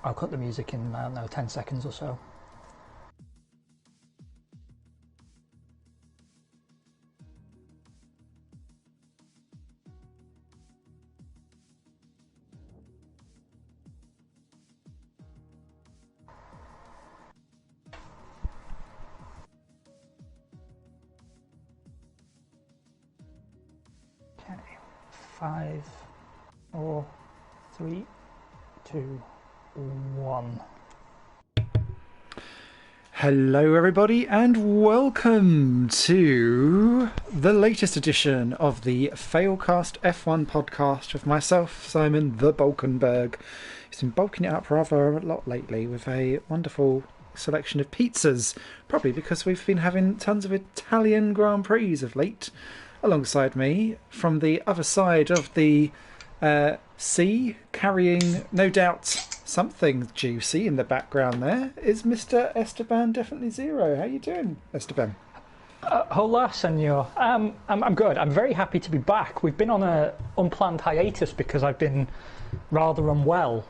I'll cut the music in, I don't know, 10 seconds or so. Okay, 5, 4, 3, 2, 1. Hello everybody and welcome to the latest edition of the Failcast F1 podcast with myself, Simon the Bulkenberg. He's been bulking it up rather a lot lately with a wonderful selection of pizzas, probably because we've been having tons of Italian Grand Prix of late. Alongside me, from the other side of the sea, carrying no doubt something juicy in the background there, is Mr. Esteban Definitely Zero. How you doing, Esteban? Hola, senor. I'm good. I'm very happy to be back. We've been on an unplanned hiatus because I've been rather unwell.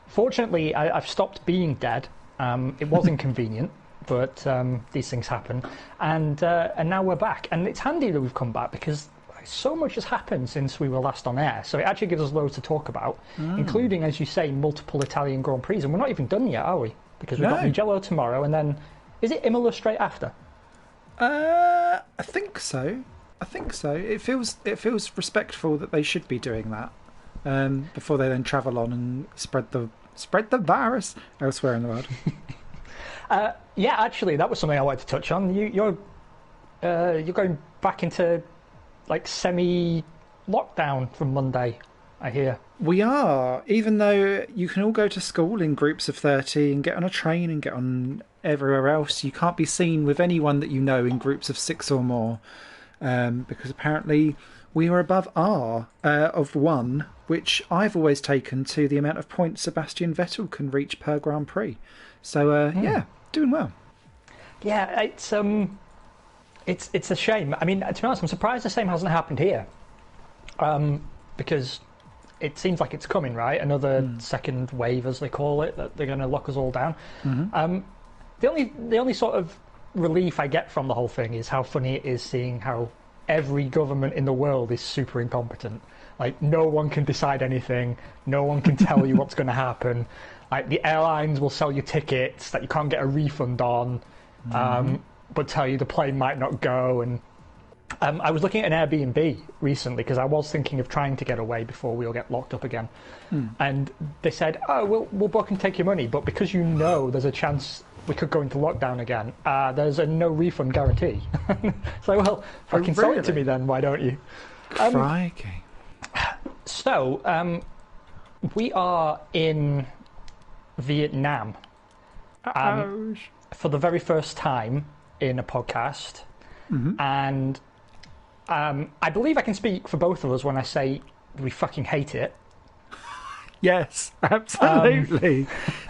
Fortunately, I've stopped being dead. It was inconvenient, but these things happen. And now we're back. And it's handy that we've come back because so much has happened since we were last on air. So it actually gives us loads to talk about, including, as you say, multiple Italian Grand Prix. And we're not even done yet, are we? Because we've got Mugello tomorrow, and then is it Imola straight after? I think so. It feels respectful that they should be doing that before they then travel on and spread the virus elsewhere in the world. Yeah, actually, that was something I wanted to touch on. You're going back into like semi-lockdown from Monday, I hear. We are, even though you can all go to school in groups of 30 and get on a train and get on everywhere else, you can't be seen with anyone that you know in groups of 6 or more, because apparently we are above R of 1, which I've always taken to the amount of points Sebastian Vettel can reach per Grand Prix. So, yeah, doing well. Yeah, it's a shame. I mean, to be honest, I'm surprised the same hasn't happened here, because it seems like it's coming, right? Another second wave, as they call it, that they're going to lock us all down. The only sort of relief I get from the whole thing is how funny it is seeing how every government in the world is super incompetent. Like, no one can decide anything. No one can tell you what's going to happen. Like, the airlines will sell you tickets that you can't get a refund on. But tell you the plane might not go. And I was looking at an Airbnb recently because I was thinking of trying to get away before we all get locked up again. And they said, oh, we'll book and take your money, but because you know there's a chance we could go into lockdown again, there's a no refund guarantee. So, well, fucking sell it to me then, why don't you? Crikey. So, we are in Vietnam for the very first time in a podcast, and I believe I can speak for both of us when I say we fucking hate it. Yes, absolutely.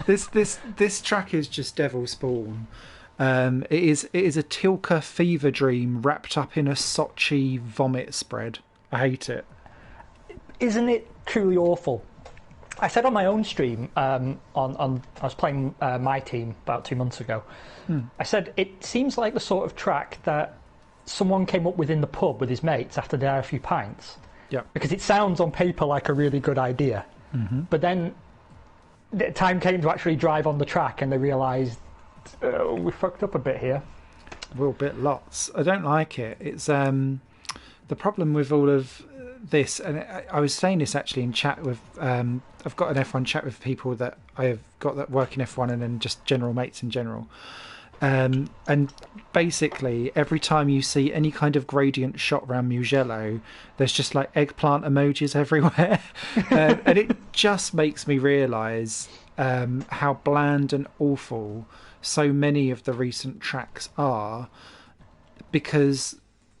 This track is just devil spawn. It is a Tilka fever dream wrapped up in a Sochi vomit spread. I hate it. Isn't it truly awful? I said on my own stream, I was playing my team about 2 months ago. I said it seems like the sort of track that someone came up with in the pub with his mates after they had a few pints. Yeah. Because it sounds on paper like a really good idea. But then the time came to actually drive on the track and they realised, we fucked up a bit here. We're a bit lots. I don't like it. It's the problem with all of this, and I was saying this actually in chat with I've got an F1 chat with people that I have got that work in F1 and then just general mates in general, and basically every time you see any kind of gradient shot around Mugello, there's just like eggplant emojis everywhere. And it just makes me realise how bland and awful so many of the recent tracks are, because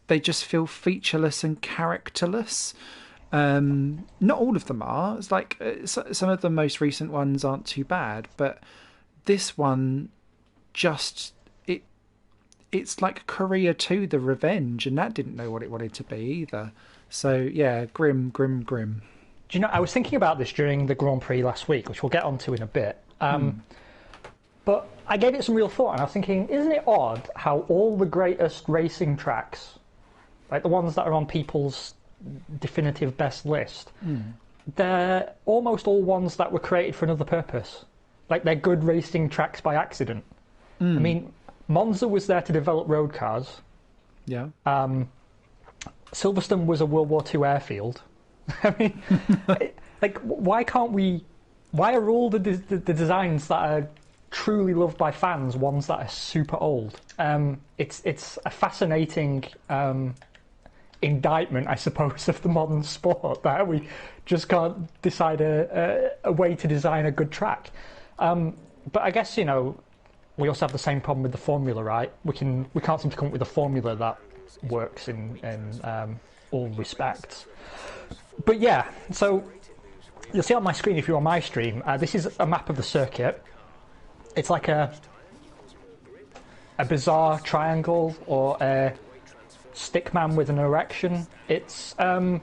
they just feel featureless and characterless. Not all of them are. It's like some of the most recent ones aren't too bad, but this one just it's like Korea 2, The Revenge, and that didn't know what it wanted to be either. So yeah, grim. Do you know, I was thinking about this during the Grand Prix last week, which we'll get onto in a bit. But I gave it some real thought, and I was thinking, isn't it odd how all the greatest racing tracks, like the ones that are on people's definitive best list, they're almost all ones that were created for another purpose. Like, they're good racing tracks by accident. I mean, Monza was there to develop road cars. Yeah. Silverstone was a World War II airfield. I mean, like, why are all the designs that are truly loved by fans ones that are super old? It's a fascinating indictment, I suppose, of the modern sport that we just can't decide a way to design a good track. But I guess, you know, we also have the same problem with the formula, right? We can't seem to come up with a formula that works in all respects. But yeah, so you'll see on my screen if you're on my stream, this is a map of the circuit. It's like a bizarre triangle or a stickman with an erection. It's I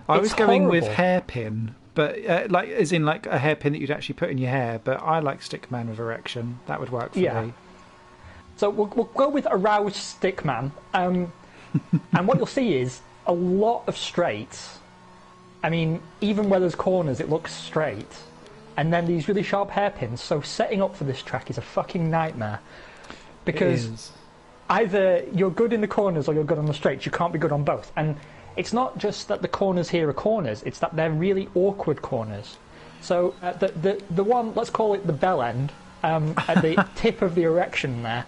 was going with hairpin, but like as in like a hairpin that you'd actually put in your hair. But I like stickman with erection. That would work for me. So we'll go with aroused stickman. And what you'll see is a lot of straights. I mean, even where there's corners, it looks straight. And then these really sharp hairpins. So setting up for this track is a fucking nightmare. Because either you're good in the corners or you're good on the straights. You can't be good on both. And it's not just that the corners here are corners. It's that they're really awkward corners. So the one, let's call it the bell end, at the tip of the erection there,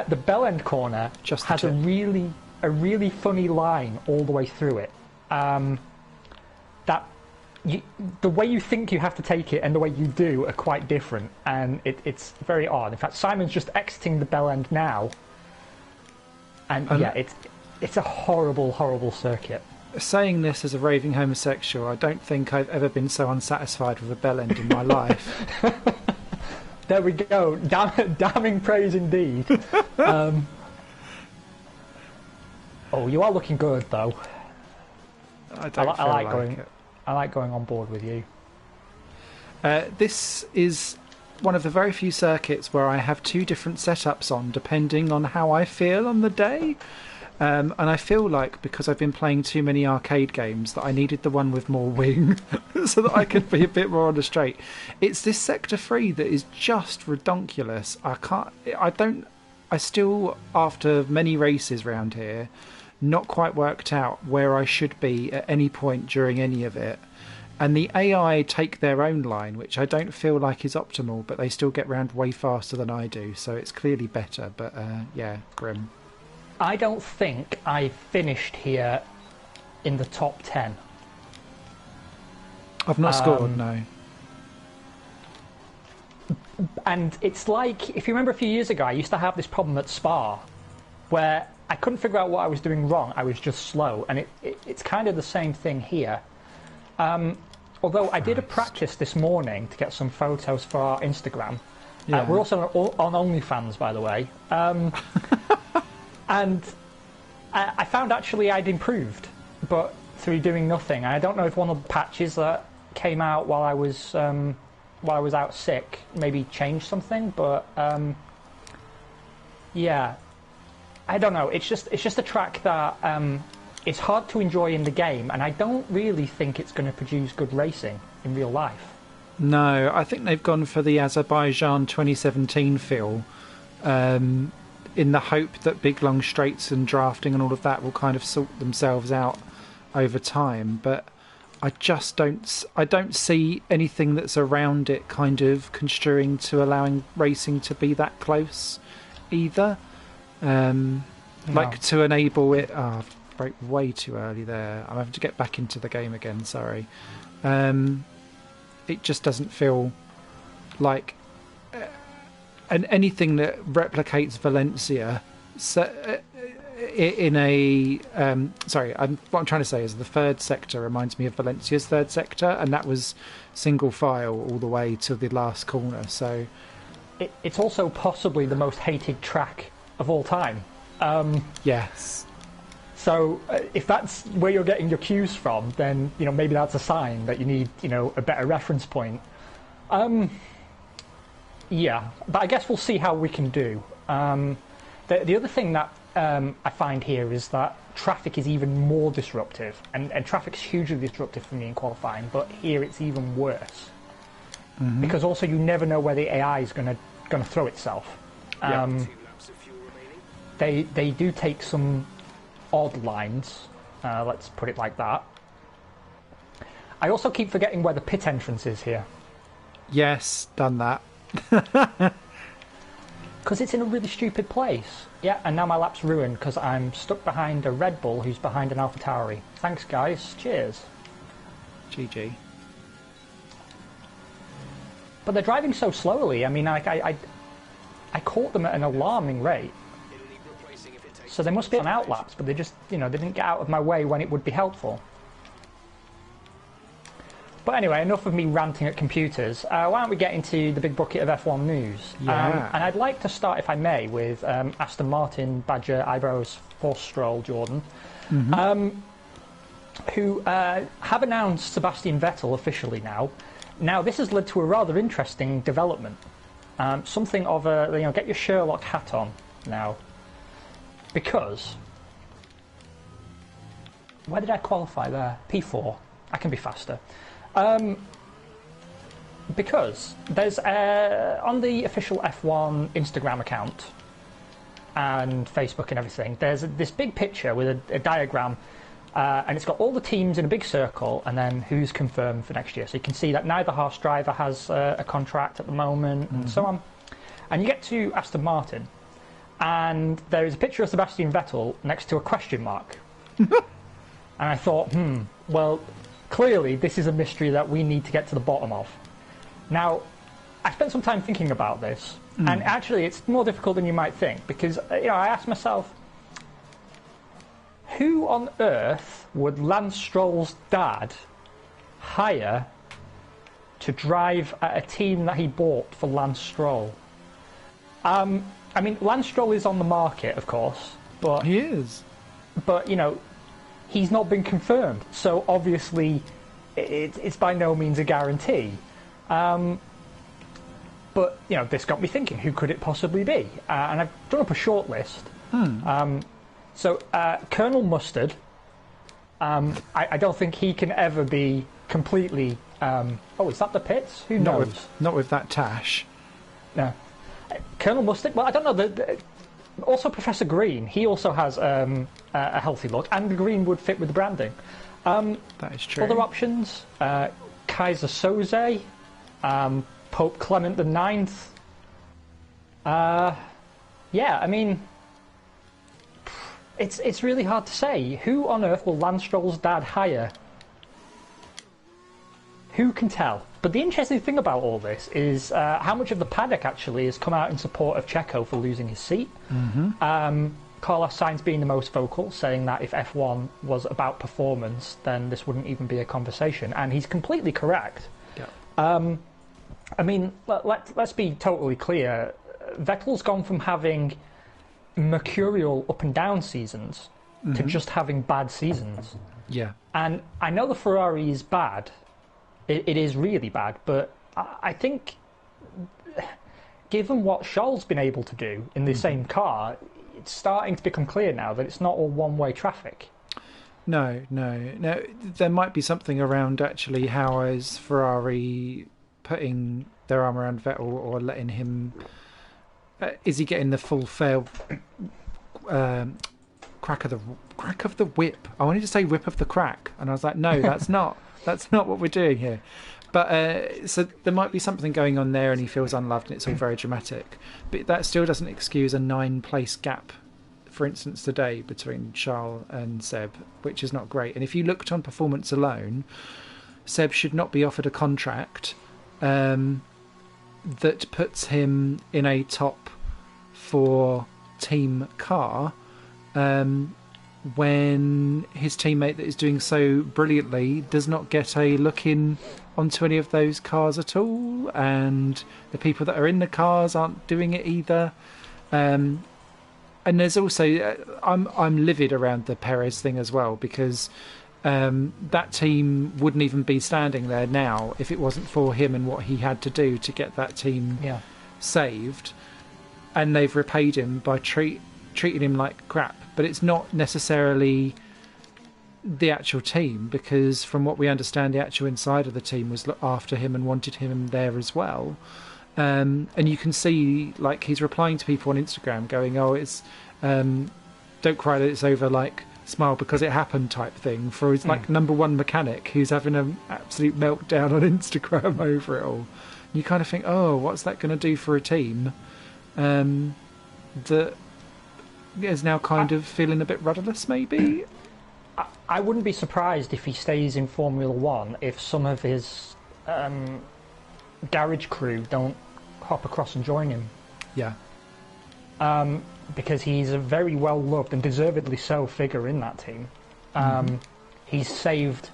the bell end corner has a really funny line all the way through it. The way you think you have to take it and the way you do are quite different, and it's very odd. In fact, Simon's just exiting the bell end now, and it's a horrible circuit. Saying this as a raving homosexual, I don't think I've ever been so unsatisfied with a bell end in my life. There we go. Damning praise indeed. Oh, you are looking good though. I like going on board with you. This is one of the very few circuits where I have two different setups on, depending on how I feel on the day. And I feel like, because I've been playing too many arcade games, that I needed the one with more wing so that I could be a bit more on the straight. It's this Sector 3 that is just redonkulous. I still, after many races round here, not quite worked out where I should be at any point during any of it. And the AI take their own line, which I don't feel like is optimal, but they still get round way faster than I do, so it's clearly better. But yeah, grim. I don't think I finished here in the top 10. I've not scored, no. And it's like, if you remember a few years ago, I used to have this problem at Spa, where I couldn't figure out what I was doing wrong. I was just slow, and it's kind of the same thing here. Although I did a practice this morning to get some photos for our Instagram. Yeah. We're also on OnlyFans, by the way. And I found actually I'd improved, but through doing nothing. I don't know if one of the patches that came out while I was out sick maybe changed something, but yeah, I don't know. It's just a track that it's hard to enjoy in the game, and I don't really think it's going to produce good racing in real life. No, I think they've gone for the Azerbaijan 2017 feel. In the hope that big long straights and drafting and all of that will kind of sort themselves out over time, but I just don't see anything that's around it kind of construing to allowing racing to be that close either. No. Like to enable it. I've broke way too early there. I'm having to get back into the game again, sorry. It just doesn't feel like and anything that replicates Valencia in a what I'm trying to say is the third sector reminds me of Valencia's third sector, and that was single file all the way to the last corner. So it's also possibly the most hated track of all time. Yes. So if that's where you're getting your cues from, then maybe that's a sign that you need a better reference point. Yeah, but I guess we'll see how we can do. The other thing that I find here is that traffic is even more disruptive, and traffic's hugely disruptive for me in qualifying, but here it's even worse. Mm-hmm. Because also you never know where the AI is going to throw itself. They do take some odd lines, let's put it like that. I also keep forgetting where the pit entrance is here. Yes, done that. Because it's in a really stupid place. Yeah, and now my lap's ruined because I'm stuck behind a Red Bull who's behind an AlphaTauri. Thanks, guys. Cheers. GG. But they're driving so slowly. I mean, I caught them at an alarming rate. So they must be on outlaps, but they just, they didn't get out of my way when it would be helpful. But anyway, enough of me ranting at computers. Why don't we get into the big bucket of F1 news? Yeah. And I'd like to start, if I may, with Aston Martin Badger Eyebrows Force Stroll Jordan, who have announced Sebastian Vettel officially now. Now, this has led to a rather interesting development. Something of a, get your Sherlock hat on now. Because, where did I qualify there? P4. I can be faster. Because there's on the official F1 Instagram account and Facebook and everything, there's this big picture with a diagram, and it's got all the teams in a big circle and then who's confirmed for next year. So you can see that neither Haas driver has a contract at the moment, and so on. And you get to Aston Martin, and there is a picture of Sebastian Vettel next to a question mark. And I thought, well, clearly this is a mystery that we need to get to the bottom of. Now, I spent some time thinking about this, and actually it's more difficult than you might think, because I asked myself, who on earth would Lance Stroll's dad hire to drive at a team that he bought for Lance Stroll? I mean, Lance Stroll is on the market, of course, but he is. But he's not been confirmed, so obviously it's by no means a guarantee. But this got me thinking: who could it possibly be? And I've drawn up a short list. So Colonel Mustard. I don't think he can ever be completely. Oh, is that the pits? Who knows? Not with that tash. No. Colonel Mustard. Well, I don't know. Also, Professor Green. He also has a healthy look, and the green would fit with the branding. That is true. Other options: Kaiser Soze, Pope Clement IX. Yeah, I mean, it's really hard to say. Who on earth will Lance Stroll's dad hire? Who can tell? But the interesting thing about all this is how much of the paddock actually has come out in support of Checo for losing his seat. Carlos Sainz being the most vocal, saying that if F1 was about performance, then this wouldn't even be a conversation. And he's completely correct. Yeah. I mean, let's be totally clear. Vettel's gone from having mercurial up and down seasons to just having bad seasons. Yeah. And I know the Ferrari is bad. It is really bad, but I think given what Charles been able to do in the same car, it's starting to become clear now that it's not all one-way traffic. No. There might be something around actually how is Ferrari putting their arm around Vettel or letting him... is he getting the full fair crack of the whip? I wanted to say whip of the crack, and I was like, no, that's not. That's not what we're doing here. But so there might be something going on there, and he feels unloved, and it's all very dramatic. But that still doesn't excuse a 9-place gap, for instance, today between Charles and Seb, which is not great. And if you looked on performance alone, Seb should not be offered a contract that puts him in a top 4 team car when his teammate that is doing so brilliantly does not get a look in onto any of those cars at all, and the people that are in the cars aren't doing it either. And there's also I'm livid around the Perez thing as well, because that team wouldn't even be standing there now if it wasn't for him and what he had to do to get that team saved. And they've repaid him by treating him like crap. But it's not necessarily the actual team, because from what we understand, the actual inside of the team was after him and wanted him there as well. And you can see, like, he's replying to people on Instagram going, oh, it's don't cry that it's over, like, smile because it happened type thing, for his like number one mechanic who's having an absolute meltdown on Instagram over it all. You kind of think, oh, what's that going to do for a team that is now kind of feeling a bit rudderless, maybe? I wouldn't be surprised if he stays in Formula One if some of his garage crew don't hop across and join him. Yeah. Because he's a very well-loved, and deservedly so, figure in that team. He's saved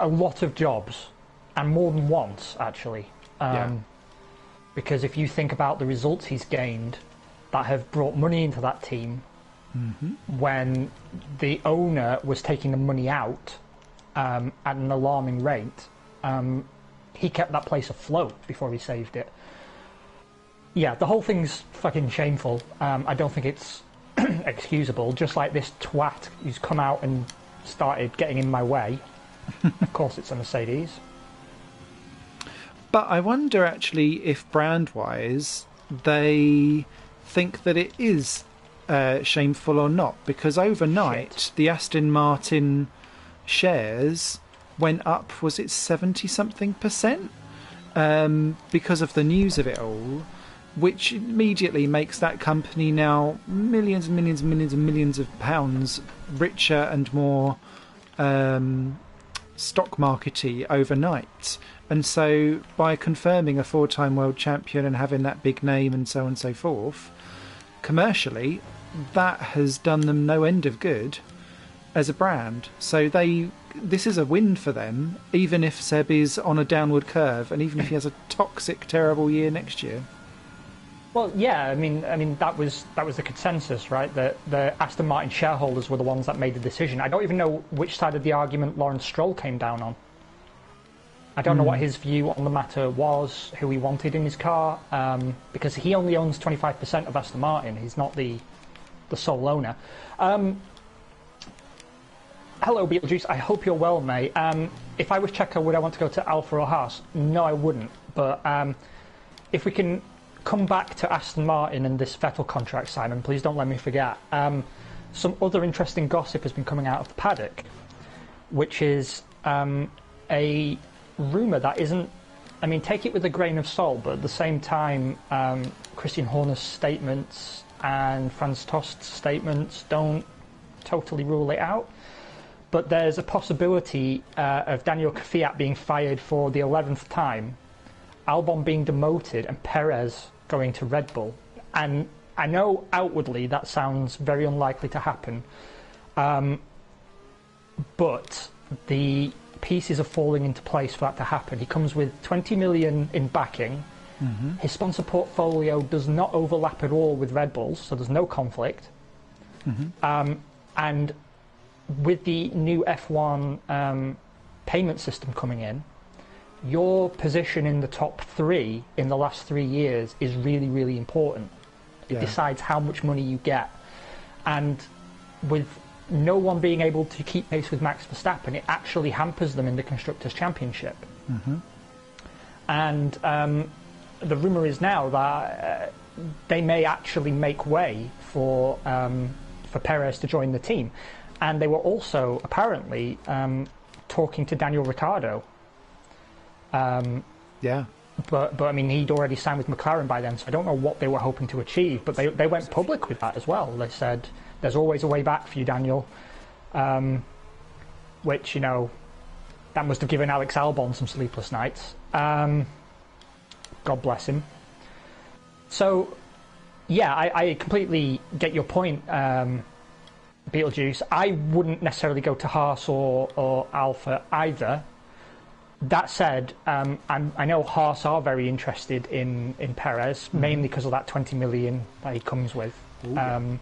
a lot of jobs, and more than once, actually. Because if you think about the results he's gained that have brought money into that team, when the owner was taking the money out at an alarming rate, he kept that place afloat before he saved it. Yeah, the whole thing's fucking shameful. I don't think it's excusable. Just like this twat who's come out and started getting in my way. Of course, it's a Mercedes. But I wonder, actually, if brand-wise, they think that it is shameful or not. Because overnight, the Aston Martin shares went up, was it 70-something%? Because of the news of it all, which immediately makes that company now millions and millions and millions and millions of pounds richer and more stock markety overnight. And so by confirming a 4-time world champion and having that big name and so on and so forth, commercially, that has done them no end of good as a brand. So this is a win for them, even if Seb is on a downward curve and even if he has a toxic, terrible year next year. Well, yeah, I mean that was the consensus, right? That the Aston Martin shareholders were the ones that made the decision. I don't even know which side of the argument Lawrence Stroll came down on. I don't know what his view on the matter was, who he wanted in his car, because he only owns 25% of Aston Martin. He's not the sole owner. Hello, Beetlejuice. I hope you're well, mate. If I was Checo, would I want to go to Alfa or Haas? No, I wouldn't. But if we can come back to Aston Martin and this Vettel contract, Simon, please don't let me forget. Some other interesting gossip has been coming out of the paddock, which is a rumour that isn't... I mean, take it with a grain of salt, but at the same time, Christian Horner's statements and Franz Tost's statements don't totally rule it out. But there's a possibility of Daniel Kvyat being fired for the 11th time, Albon being demoted, and Perez going to Red Bull. And I know outwardly that sounds very unlikely to happen, but the pieces are falling into place for that to happen. He comes with 20 million in backing. His sponsor portfolio does not overlap at all with Red Bull's, so there's no conflict. And with the new F1 payment system coming in, your position in the top 3 in the last 3 years is really, really important. It decides how much money you get. And with no one being able to keep pace with Max Verstappen, it actually hampers them in the Constructors' Championship. And the rumour is now that they may actually make way for Perez to join the team. And they were also apparently talking to Daniel Ricciardo. But I mean, he'd already signed with McLaren by then, so I don't know what they were hoping to achieve. But they went public with that as well. They said, "There's always a way back for you, Daniel," which, you know, that must have given Alex Albon some sleepless nights. God bless him. So, yeah, I completely get your point, Beetlejuice. I wouldn't necessarily go to Haas or Alpha either, That said, I know Haas are very interested in Perez, mainly because of that 20 million that he comes with. Ooh,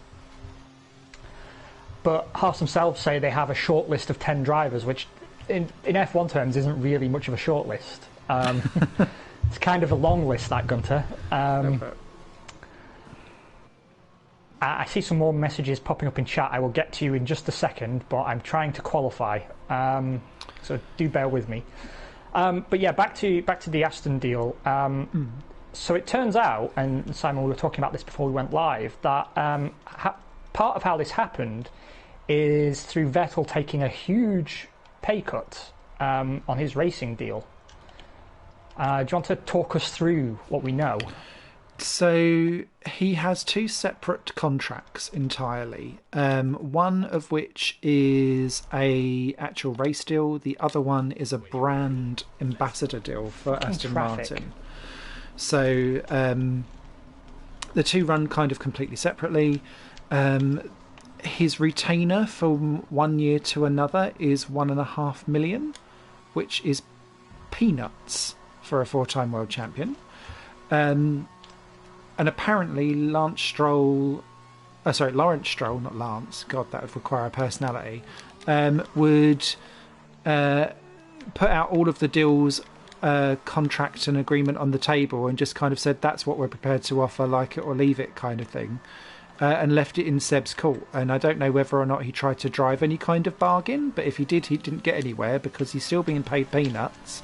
but Haas themselves say they have a short list of 10 drivers, which in F1 terms isn't really much of a short list. It's kind of a long list, that, Gunter. I see some more messages popping up in chat. I will get to you in just a second, but I'm trying to qualify, so do bear with me. But yeah, back to the Aston deal. So it turns out, and Simon, we were talking about this before we went live, that part of how this happened is through Vettel taking a huge pay cut on his racing deal. Do you want to talk us through what we know? So he has two separate contracts entirely. One of which is a actual race deal. The other one is a brand ambassador deal for Aston Martin. So the two run kind of completely separately. His retainer from 1 year to another is 1.5 million, which is peanuts for a 4-time world champion. And apparently Lawrence Stroll, not Lance, God, that would require a personality, would put out all of the deals, contract and agreement on the table and just kind of said, that's what we're prepared to offer, like it or leave it kind of thing, and left it in Seb's court. And I don't know whether or not he tried to drive any kind of bargain, but if he did, he didn't get anywhere because he's still being paid peanuts.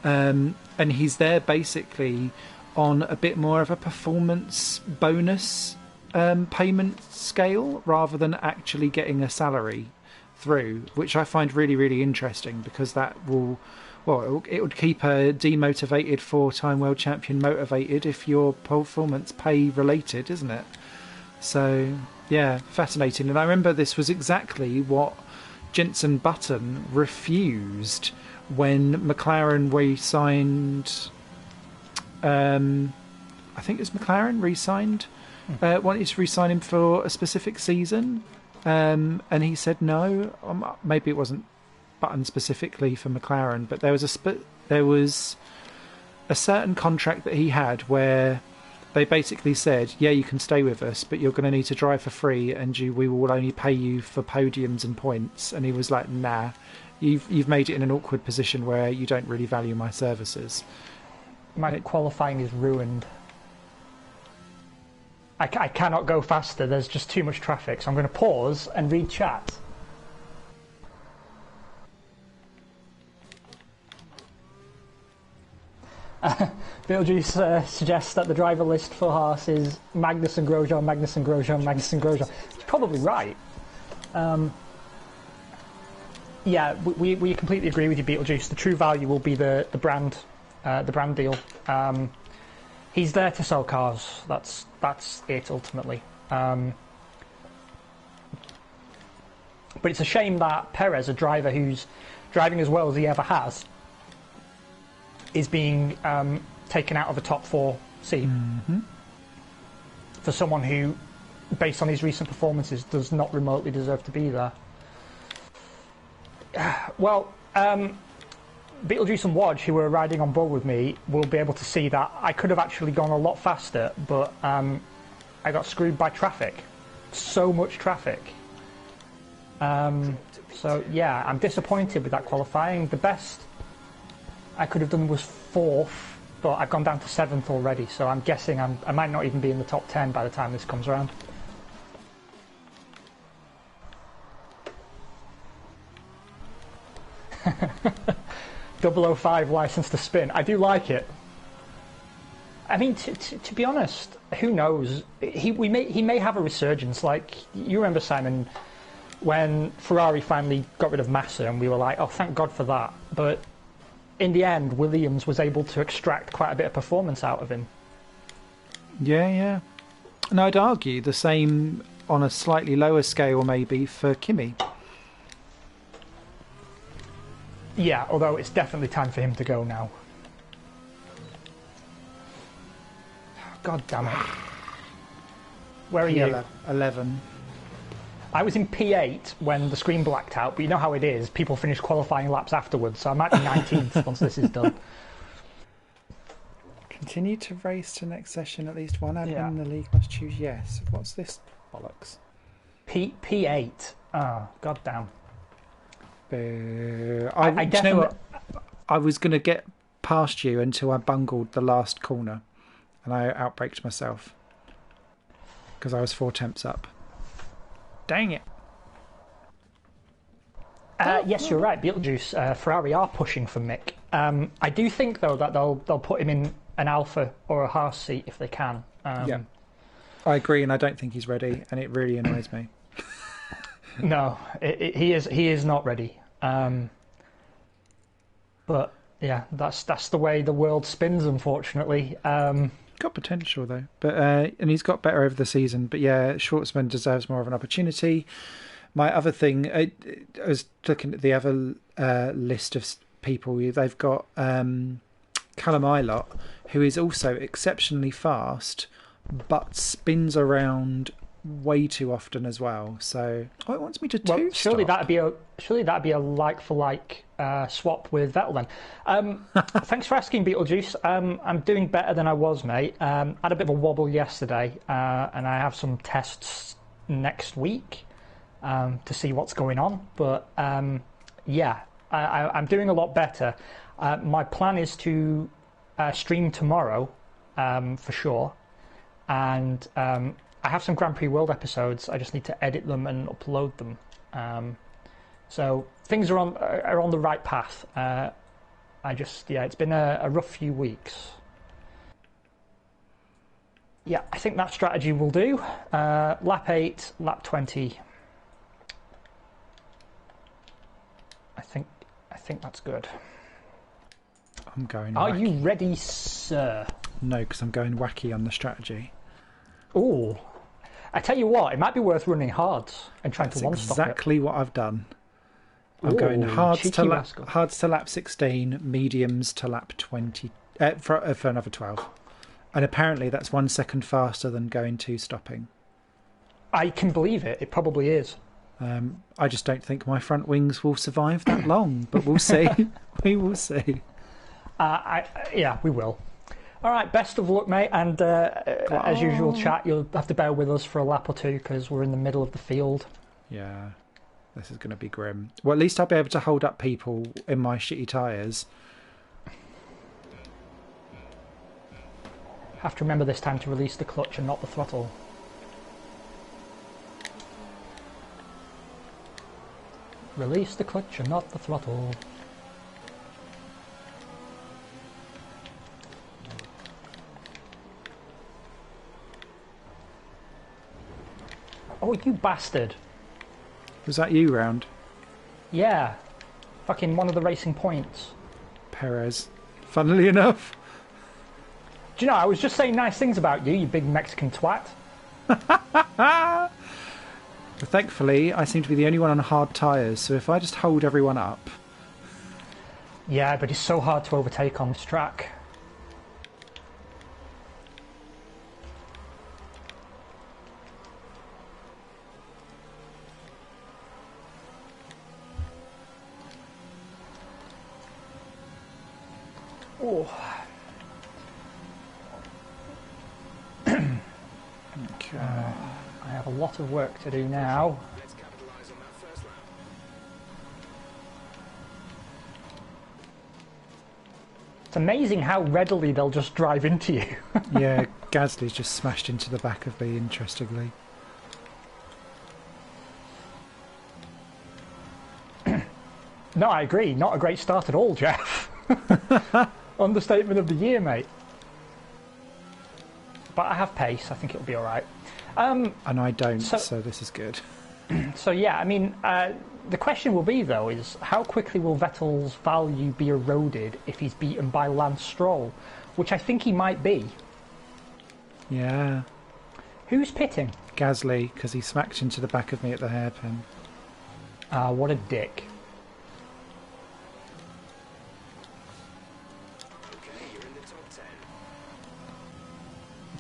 And he's there basically on a bit more of a performance bonus payment scale rather than actually getting a salary through, which I find really, really interesting, because that will, it would keep a demotivated 4-time world champion motivated if your performance pay related, isn't it? So, yeah, fascinating. And I remember this was exactly what Jenson Button refused when McLaren re-signed. I think it was McLaren re-signed. Wanted to re-sign him for a specific season, and he said no. Maybe it wasn't Button specifically for McLaren, but there was a certain contract that he had where they basically said, yeah, you can stay with us, but you're going to need to drive for free, and we will only pay you for podiums and points. And he was like, nah, you've made it in an awkward position where you don't really value my services. My qualifying is ruined. I cannot go faster. There's just too much traffic. So I'm going to pause and read chat. Beetlejuice suggests that the driver list for Haas is Magnuson, Grosjean, Magnuson, Grosjean, Magnuson, Grosjean. It's probably right. Yeah, we completely agree with you, Beetlejuice. The true value will be the brand deal. He's there to sell cars. That's it ultimately. But it's a shame that Perez, a driver who's driving as well as he ever has, is being taken out of a top 4 seat for someone who, based on his recent performances, does not remotely deserve to be there. Well, Beetlejuice and Wodge, who were riding on board with me, will be able to see that I could have actually gone a lot faster, but I got screwed by traffic. So much traffic. So yeah, I'm disappointed with that qualifying. The best I could have done was 4th, but I've gone down to 7th already, so I'm guessing I might not even be in the top 10 by the time this comes around. 005 license to spin. I do like it. I mean, to be honest, who knows? He may have a resurgence. Like, you remember, Simon, when Ferrari finally got rid of Massa, and we were like, oh, thank God for that. But in the end, Williams was able to extract quite a bit of performance out of him. Yeah. And I'd argue the same on a slightly lower scale, maybe, for Kimi. Yeah, although it's definitely time for him to go now. God damn it. Where are you? 11. I was in P8 when the screen blacked out, but you know how it is. People finish qualifying laps afterwards, so I might be 19th once this is done. Continue to race to next session. At least one admin in the league must choose yes. What's this bollocks? P8. Oh, goddamn. Boo. I do you know what? I was going to get past you until I bungled the last corner, and I outbraked myself because I was 4 temps up. Dang it. Yes, you're right, Beetlejuice. Ferrari are pushing for Mick. I do think, though, that they'll put him in an Alpha or a Haas seat if they can. Yeah, I agree, and I don't think he's ready, and it really annoys me. No, he is not ready. But yeah, that's the way the world spins, unfortunately. Got potential though, but and he's got better over the season. But yeah, Schwartzman deserves more of an opportunity. My other thing, I was looking at the other list of people. They've got Callum Ilott, who is also exceptionally fast, but spins around way too often as well. So it wants me to two-stop. Surely that'd be a like for like swap with Vettel then. Thanks for asking, Beetlejuice. I'm doing better than I was, mate. I had a bit of a wobble yesterday, and I have some tests next week to see what's going on. But yeah, I'm doing a lot better. My plan is to stream tomorrow for sure, and I have some Grand Prix World episodes. I just need to edit them and upload them. So things are on the right path. It's been a rough few weeks. Yeah, I think that strategy will do. Lap 8, lap 20. I think that's good. I'm going. Are wacky. you ready, sir? No, because I'm going wacky on the strategy. Oh, I tell you what, it might be worth running hards and trying to one-stop it. Exactly what I've done. I'm going hards to lap 16, mediums to lap 20 for another 12, and apparently that's 1 second faster than going to stopping. I can believe it. It probably is. I just don't think my front wings will survive that long, but we'll see. We will see. Yeah, we will. All right, best of luck, mate. And as usual, chat, you'll have to bear with us for a lap or two because we're in the middle of the field. Yeah, this is going to be grim. Well, at least I'll be able to hold up people in my shitty tyres. Have to remember this time to release the clutch and not the throttle. Release the clutch and not the throttle. Oh, you bastard. Was that you, Round? Yeah. Fucking one of the racing points. Perez. Funnily enough. Do you know, I was just saying nice things about you, you big Mexican twat. But thankfully, I seem to be the only one on hard tyres, so if I just hold everyone up... Yeah, but it's so hard to overtake on this track. Oh. Okay. I have a lot of work to do now. It's amazing how readily they'll just drive into you. Yeah, Gasly's just smashed into the back of me, interestingly. No, I agree. Not a great start at all, Jeff. Understatement of the year, mate. But I have pace. I think it'll be all right. And I don't, so this is good. So yeah, I mean, the question will be though is how quickly will Vettel's value be eroded if he's beaten by Lance Stroll, which I think he might be. Yeah. Who's pitting? Gasly, because he smacked into the back of me at the hairpin. What a dick.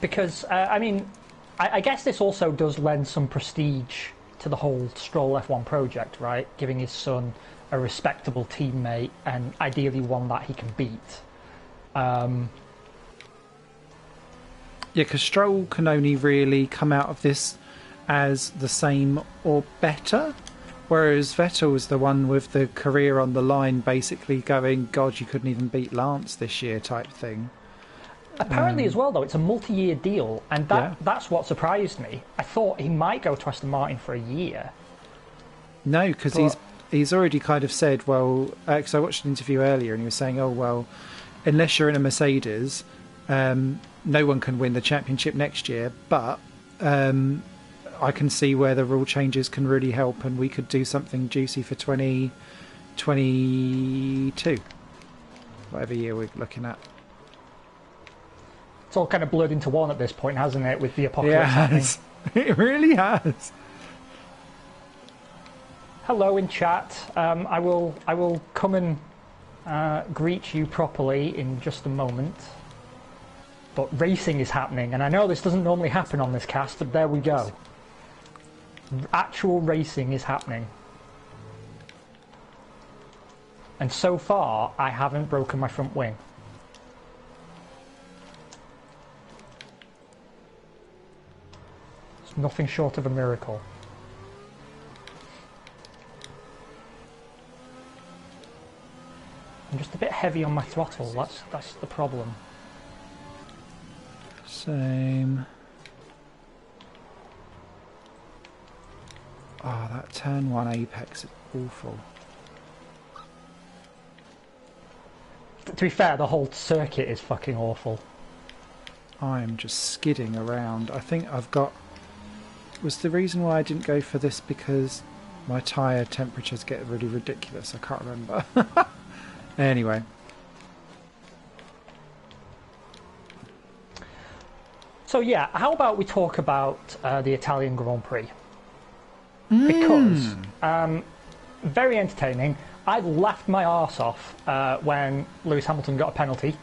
Because, I mean, I guess this also does lend some prestige to the whole Stroll F1 project, right? Giving his son a respectable teammate and ideally one that he can beat. Yeah, because Stroll can only really come out of this as the same or better, whereas Vettel is the one with the career on the line, basically going, God, you couldn't even beat Lance this year type thing. Apparently as well, though, it's a multi-year deal, and that's what surprised me. I thought he might go to Aston Martin for a year. No, because he's already kind of said, well, because I watched an interview earlier and he was saying, oh, well, unless you're in a Mercedes, no one can win the championship next year, but I can see where the rule changes can really help, and we could do something juicy for 2022, whatever year we're looking at. It's all kind of blurred into one at this point, hasn't it, with the apocalypse happening? It really has. Hello in chat. I will come and greet you properly in just a moment. But racing is happening, and I know this doesn't normally happen on this cast, but there we go. Actual racing is happening. And so far, I haven't broken my front wing. It's nothing short of a miracle. I'm just a bit heavy on my throttle, that's the problem. Same. Oh, that turn 1 apex is awful. To be fair, the whole circuit is fucking awful. I'm just skidding around. I think I've got... Was the reason why I didn't go for this because my tyre temperatures get really ridiculous? I can't remember. Anyway. So yeah, how about we talk about the Italian Grand Prix? Because very entertaining. I laughed my arse off when Lewis Hamilton got a penalty.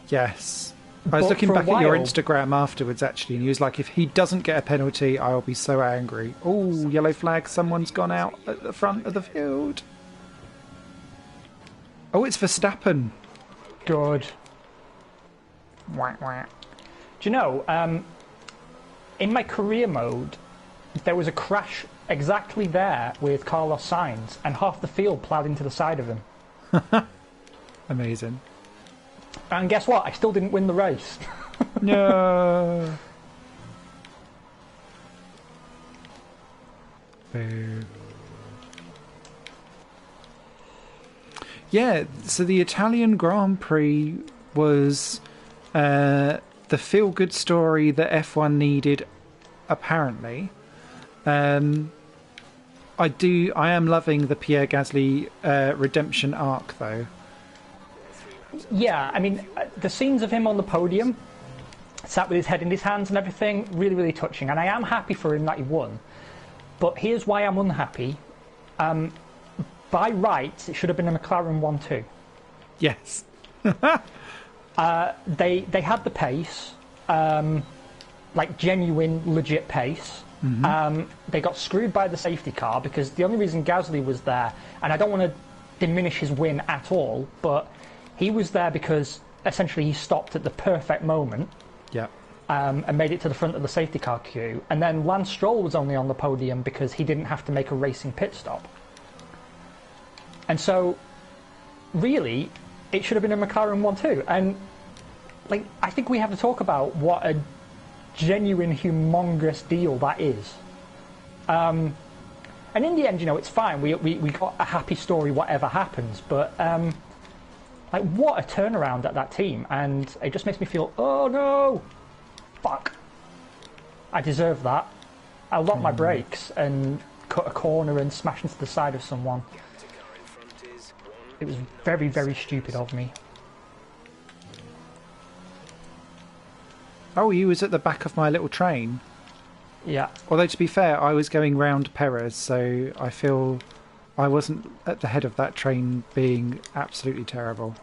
Yes. I was looking back at your Instagram afterwards, actually, and he was like, if he doesn't get a penalty, I'll be so angry. Oh, yellow flag, someone's gone out at the front of the field. Oh, it's Verstappen. Good. Wah, wah. Do you know, in my career mode, there was a crash exactly there with Carlos Sainz, and half the field ploughed into the side of him. Amazing. And guess what? I still didn't win the race. No. Boo. Yeah, so the Italian Grand Prix was the feel-good story that F1 needed, apparently. I am loving the Pierre Gasly redemption arc, though. Yeah, I mean, the scenes of him on the podium, sat with his head in his hands and everything, really, really touching. And I am happy for him that he won. But here's why I'm unhappy. By rights, it should have been a McLaren 1-2. Yes. They had the pace, like genuine, legit pace. Mm-hmm. They got screwed by the safety car because the only reason Gasly was there, and I don't want to diminish his win at all, but he was there because essentially he stopped at the perfect moment. Yeah. And made it to the front of the safety car queue. And then Lance Stroll was only on the podium because he didn't have to make a racing pit stop. And so, really, it should have been a McLaren 1-2. And like, I think we have to talk about what a genuine, humongous deal that is. And in the end, you know, it's fine. We got a happy story, whatever happens. But like, what a turnaround at that team. And it just makes me feel, oh no, fuck, I deserve that. I'll lock my brakes and cut a corner and smash into the side of someone. It was very, very stupid of me. Oh, he was at the back of my little train. Yeah. Although, to be fair, I was going round Perez, so I feel I wasn't at the head of that train being absolutely terrible.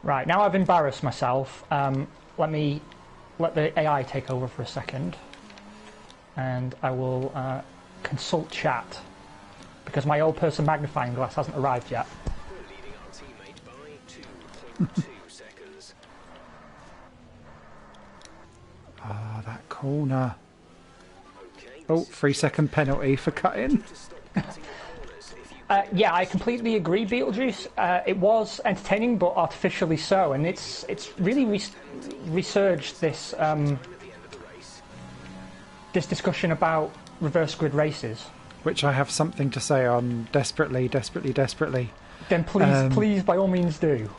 Right, now I've embarrassed myself. Let me let the AI take over for a second, and I will consult chat, because my old person magnifying glass hasn't arrived yet. We're leading our teammate by 2.2 seconds. Ah, that corner. Okay, Oh, 3-second penalty for cutting. to stop cutting corners if you Yeah, I completely agree, Beetlejuice. It was entertaining, but artificially so, and it's really resurged this at the end of the race. this discussion about reverse grid races. Which I have something to say on desperately. Then please, by all means, do.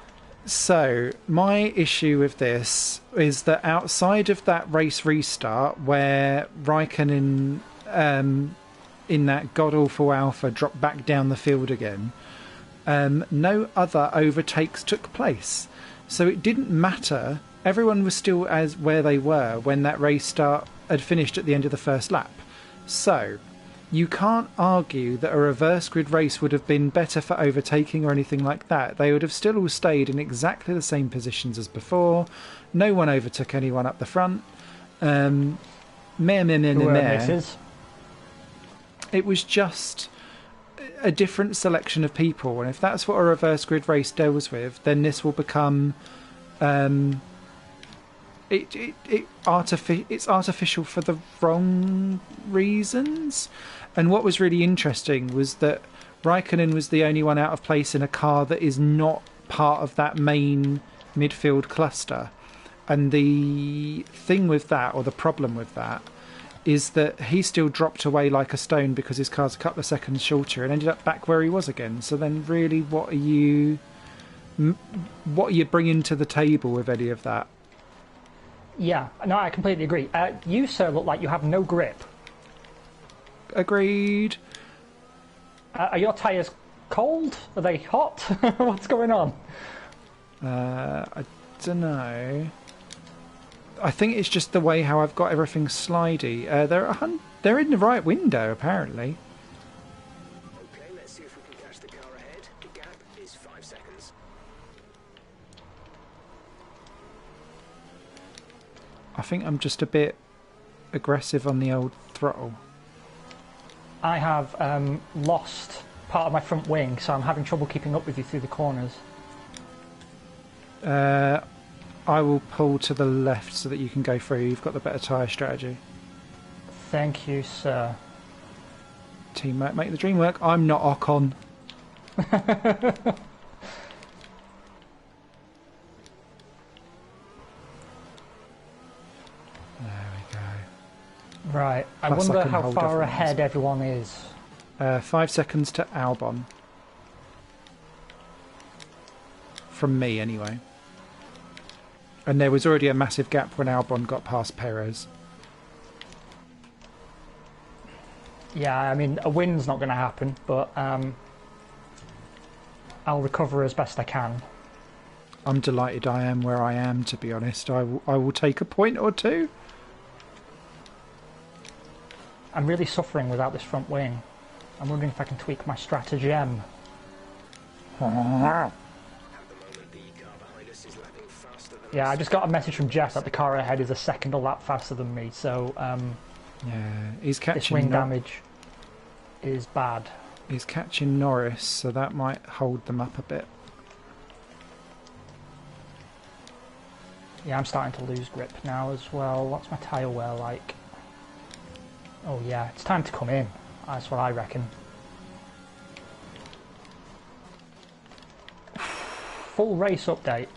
So, my issue with this is that outside of that race restart where Raikkonen in that god-awful Alpha dropped back down the field again, no other overtakes took place. So it didn't matter. Everyone was still as where they were when that race start had finished at the end of the first lap. So, you can't argue that a reverse grid race would have been better for overtaking or anything like that. They would have still all stayed in exactly the same positions as before. No one overtook anyone up the front. Misses. It was just a different selection of people, and if that's what a reverse grid race deals with, then this will become it's artificial for the wrong reasons. And what was really interesting was that Raikkonen was the only one out of place in a car that is not part of that main midfield cluster. And the thing with that, or the problem with that, is that he still dropped away like a stone because his car's a couple of seconds shorter and ended up back where he was again. So then really what are you bringing to the table with any of that? Yeah, no, I completely agree. You, sir, look like you have no grip. Agreed. Are your tyres cold? Are they hot? What's going on? I don't know. I think it's just the way how I've got everything slidey. They're in the right window, apparently. Okay, let's see if we can catch the car ahead. The gap is 5 seconds. I think I'm just a bit aggressive on the old throttle. I have lost part of my front wing, so I'm having trouble keeping up with you through the corners. I will pull to the left so that you can go through. You've got the better tyre strategy. Thank you, sir. Teammate, make the dream work. I'm not Ocon. There we go. Right, I Plus I wonder can how hold far different ahead everyone is. 5 seconds to Albon. From me, anyway. And there was already a massive gap when Albon got past Perez. Yeah, I mean, a win's not going to happen, but I'll recover as best I can. I'm delighted I am where I am, to be honest. I will take a point or two. I'm really suffering without this front wing. I'm wondering if I can tweak my stratagem. At the moment, the car behind us is lapping faster than Yeah, us. I just got a message from Jeff that the car ahead is a second a lap faster than me, so Yeah, he's this catching wing damage is bad. He's catching Norris, so that might hold them up a bit. Yeah, I'm starting to lose grip now as well. What's my tyre wear like? Oh yeah, it's time to come in. That's what I reckon. Full race update.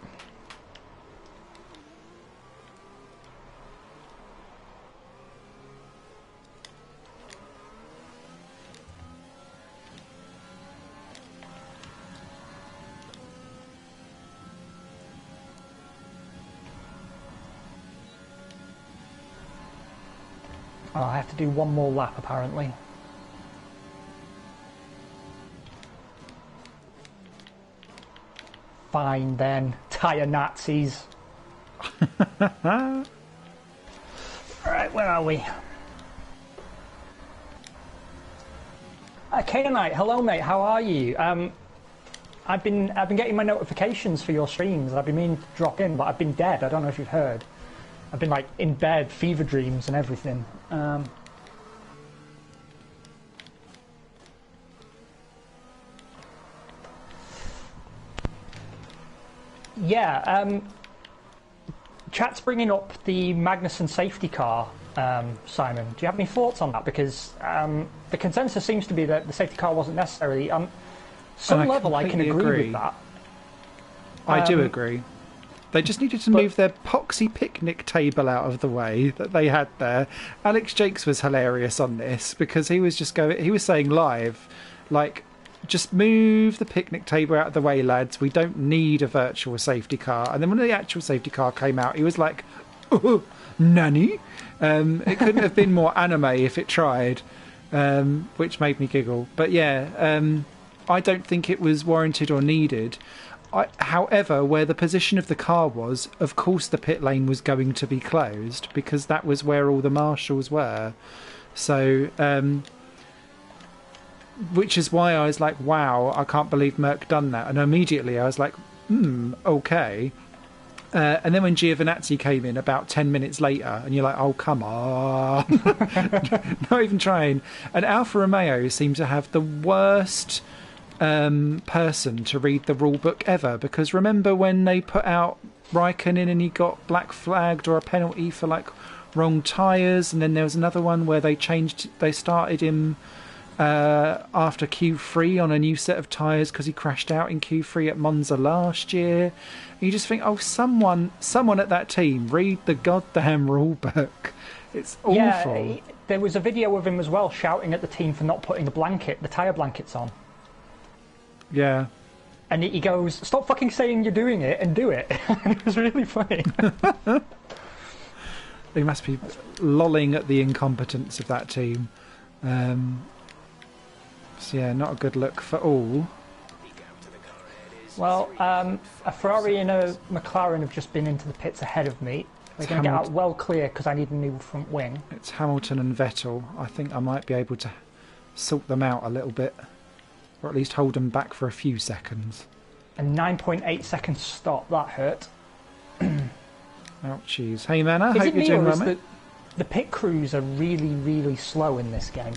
Oh, I have to do one more lap apparently. Fine then, tyre Nazis. Alright, where are we? Knight, hello mate, how are you? I've been getting my notifications for your streams. I've been meaning to drop in, but I've been dead. I don't know if you've heard. I've been like in bed, fever dreams and everything. Yeah, chat's bringing up the Magnuson Safety Car, Simon. Do you have any thoughts on that? Because the consensus seems to be that the safety car wasn't necessary. Some level, I can agree with that. I do agree. They just needed to move their poxy picnic table out of the way that they had there. Alex Jakes was hilarious on this because he was saying live, like, just move the picnic table out of the way, lads. We don't need a virtual safety car. And then when the actual safety car came out, he was like, oh, nanny? It couldn't have been more anime if it tried, which made me giggle. But yeah, I don't think it was warranted or needed. However, where the position of the car was, of course the pit lane was going to be closed because that was where all the marshals were. So, which is why I was like, wow, I can't believe Merck done that. And immediately I was like, okay. And then when Giovinazzi came in about 10 minutes later, and you're like, oh, come on. Not even trying. And Alfa Romeo seemed to have the worst person to read the rule book ever, because remember when they put out Raikkonen and he got black flagged or a penalty for like wrong tyres, and then there was another one where they started him after Q3 on a new set of tyres because he crashed out in Q3 at Monza last year. And you just think, oh, someone at that team read the goddamn rule book. It's awful. Yeah, there was a video of him as well shouting at the team for not putting the tyre blankets on. Yeah. And he goes, stop fucking saying you're doing it and do it. And it was really funny. They must be lolling at the incompetence of that team. So yeah, not a good look for all. Well, a Ferrari and a McLaren have just been into the pits ahead of me. They're going to get out well clear because I need a new front wing. It's Hamilton and Vettel. I think I might be able to sort them out a little bit. Or at least hold them back for a few seconds. A 9.8 second stop, that hurt. Ouchies. Hey man, I hope you're doing well, mate. The pit crews are really, really slow in this game.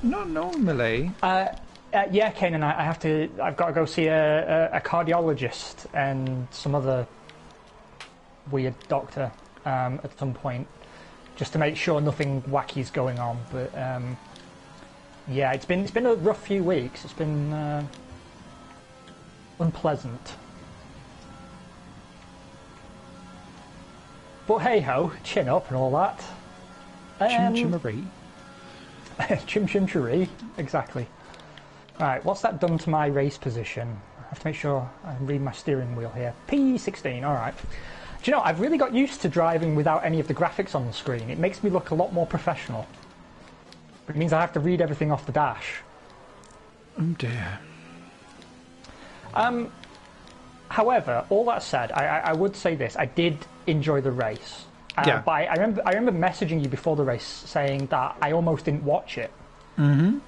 Not normally. Yeah, Kane and I've got to go see a cardiologist and some other weird doctor at some point, just to make sure nothing wacky's going on. But yeah, it's been a rough few weeks. It's been unpleasant. But hey ho, chin up and all that. Chim chimmery. Chim chim chiree, exactly. Right, what's that done to my race position? I have to make sure I read my steering wheel here. P16, alright. Do you know, I've really got used to driving without any of the graphics on the screen. It makes me look a lot more professional. It means I have to read everything off the dash. Oh dear. However, all that said, I would say this. I did enjoy the race. Yeah. But I remember messaging you before the race saying that I almost didn't watch it. Mm-hmm.